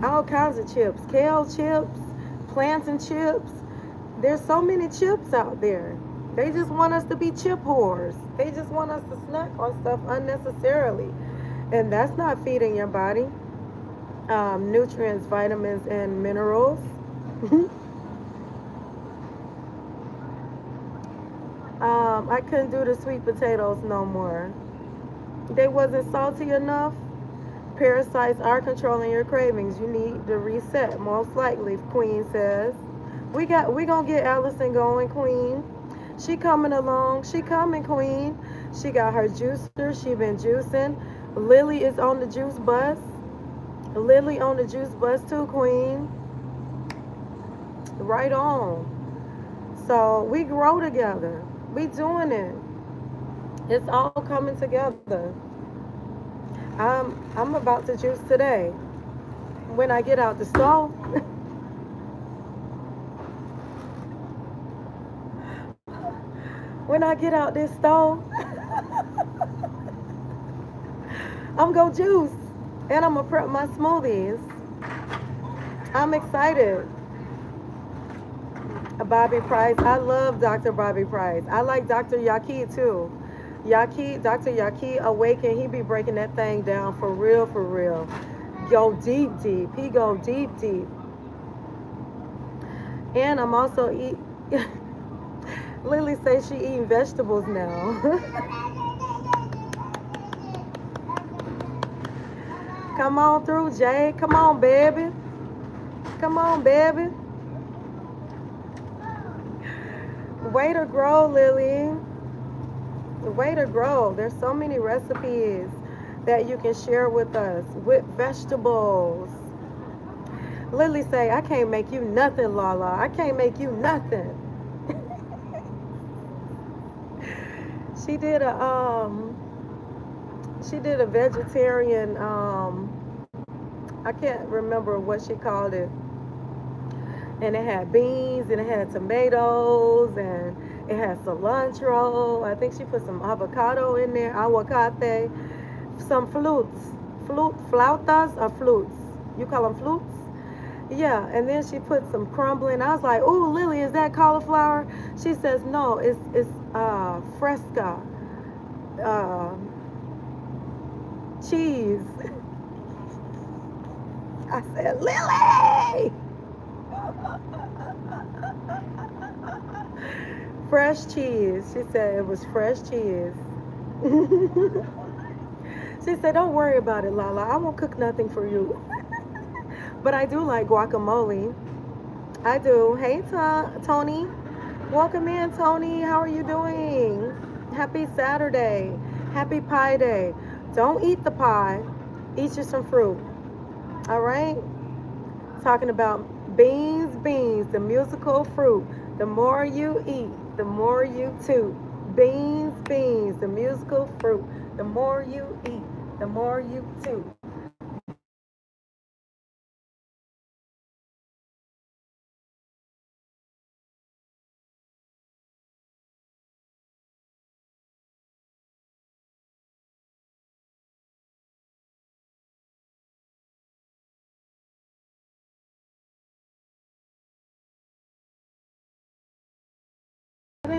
all kinds of chips, kale chips, plantain chips. There's so many chips out there. They just want us to be chip whores. They just want us to snack on stuff unnecessarily. And that's not feeding your body nutrients, vitamins, and minerals. I couldn't do the sweet potatoes no more. They wasn't salty enough. Parasites are controlling your cravings. You need to reset, most likely, Queen says. We gonna get Allison going, Queen. She coming along. She coming, Queen. She got her juicer. She been juicing. Lily is on the juice bus. Lily on the juice bus too, Queen. Right on. So we grow together. We doing it. It's all coming together. I'm about to juice today. When I get out the stove, when I get out this stove, I'm gonna juice and I'm gonna prep my smoothies. I'm excited. Bobby Price. I love Dr. Bobby Price. I like Dr. Yaki too. Dr. Yaki Awaken, he be breaking that thing down for real, for real. Go deep, deep. He go deep, deep. And I'm also eat. Lily says she eating vegetables now. Come on through, Jay. Come on, baby. Come on, baby. Way to grow, Lily. Way to grow. There's so many recipes that you can share with us with vegetables. Lily say, I can't make you nothing, LaLa. I can't make you nothing. she did a she did a vegetarian I can't remember what she called it. And it had beans and it had tomatoes and it had cilantro. I think she put some avocado in there, aguacate, some flautas or flutes. You call them flutes? Yeah, and then she put some crumbling. I was like, "Ooh, Lily, is that cauliflower?" She says, "No, it's fresca uh, cheese." I said, "Lily, fresh cheese." She said it was fresh cheese. She said, "Don't worry about it, LaLa. I won't cook nothing for you." But I do like guacamole. I do. Hey, Tony. Welcome in, Tony. How are you doing? Happy Saturday. Happy Pie Day. Don't eat the pie. Eat you some fruit. All right? Talking about beans, the musical fruit. The more you eat, the more you toot. Beans, the musical fruit. The more you eat, the more you toot.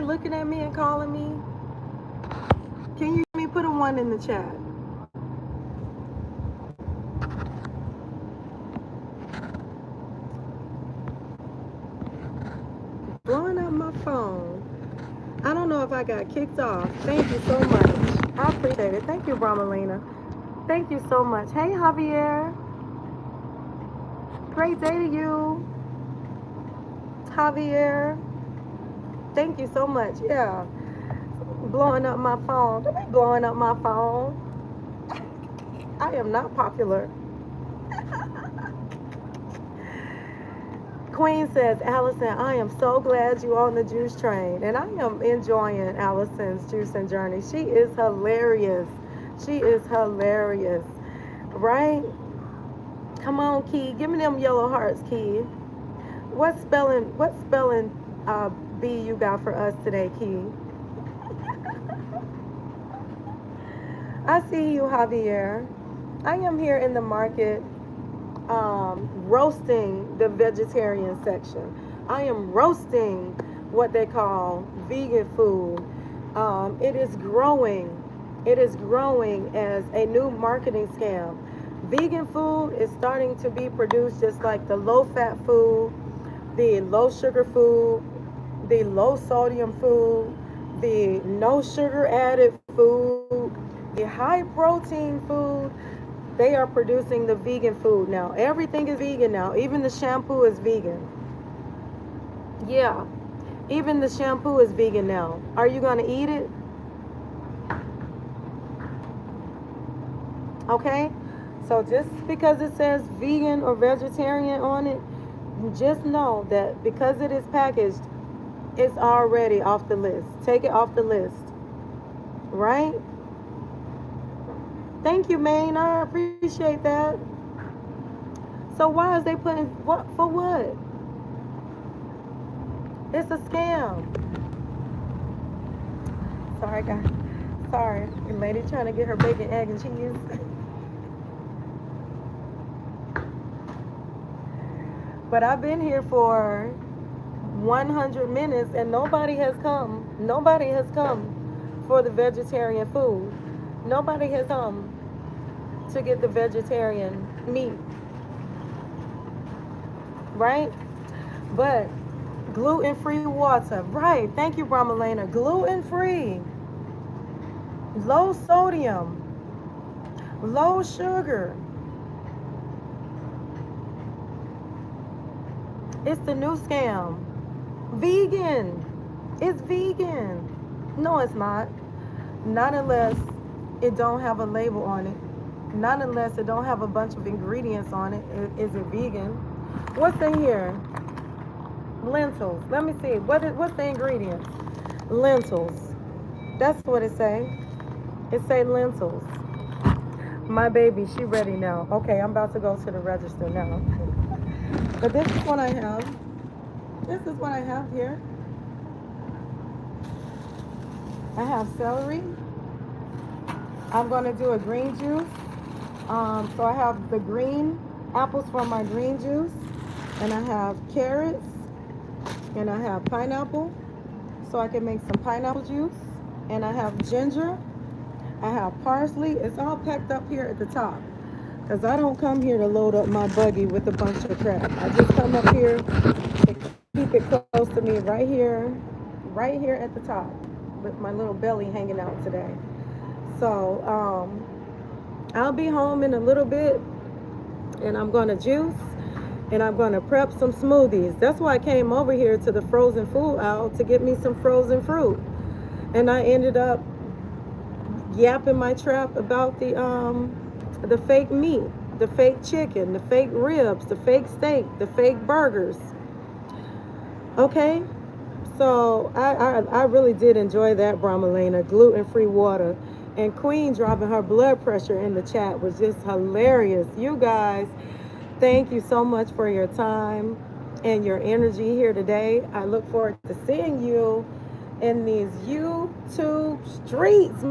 looking at me and calling me? Can you hear me? Put a 1 in the chat. Blowing up my phone. I don't know if I got kicked off. Thank you so much. I appreciate it. Thank you, Bramalina. Thank you so much. Hey, Javier. Great day to you. Javier. Thank you so much. Yeah. Blowing up my phone. Don't be blowing up my phone. I am not popular. Queen says, Allison, I am so glad you on the juice train. And I am enjoying Allison's juicing journey. She is hilarious. She is hilarious. Right? Come on, Key. Give me them yellow hearts, Key. What spelling bee you got for us today, Key? I see you, Javier. I am here in the market roasting the vegetarian section. I am roasting what they call vegan food. It is growing. It is growing as a new marketing scam. Vegan food is starting to be produced just like the low-fat food, the low-sugar food, the low-sodium food, the no-sugar added food, the high-protein food. They are producing the vegan food now. Everything is vegan now. Even the shampoo is vegan. Yeah, even the shampoo is vegan now. Are you going to eat it? Okay? So just because it says vegan or vegetarian on it, just know that because it is packaged, it's already off the list. Take it off the list. Right? Thank you, Maine. I appreciate that. So why is they putting what for what? It's a scam. Sorry, guys. Sorry. The lady trying to get her bacon, egg, and cheese. But I've been here for 100 minutes and nobody has come. Nobody has come for the vegetarian food. Nobody has come to get the vegetarian meat. Right? But gluten-free water. Right. Thank you, Bramalena. Gluten-free. Low sodium. Low sugar. It's the new scam. Vegan. It's vegan. No, it's not. Not unless it don't have a label on it. Not unless it don't have a bunch of ingredients on it. Is it vegan? What's in here? Lentils. Let me see. What's the ingredients? Lentils. That's what it say. It say lentils. My baby, she ready now. Okay, I'm about to go to the register now. But this is what I have. This is what I have here. I have celery. I'm going to do a green juice. So I have the green apples from my green juice. And I have carrots. And I have pineapple. So I can make some pineapple juice. And I have ginger. I have parsley. It's all packed up here at the top. Because I don't come here to load up my buggy with a bunch of crap. I just come up here to keep it close to me right here at the top with my little belly hanging out today. So I'll be home in a little bit and I'm going to juice and I'm going to prep some smoothies. That's why I came over here to the frozen food aisle to get me some frozen fruit. And I ended up yapping my trap about the fake meat, the fake chicken, the fake ribs, the fake steak, the fake burgers. Okay? So I really did enjoy that, Bramalena. Gluten-free water. And Queen dropping her blood pressure in the chat was just hilarious. You guys, thank you so much for your time and your energy here today. I look forward to seeing you in these YouTube streets.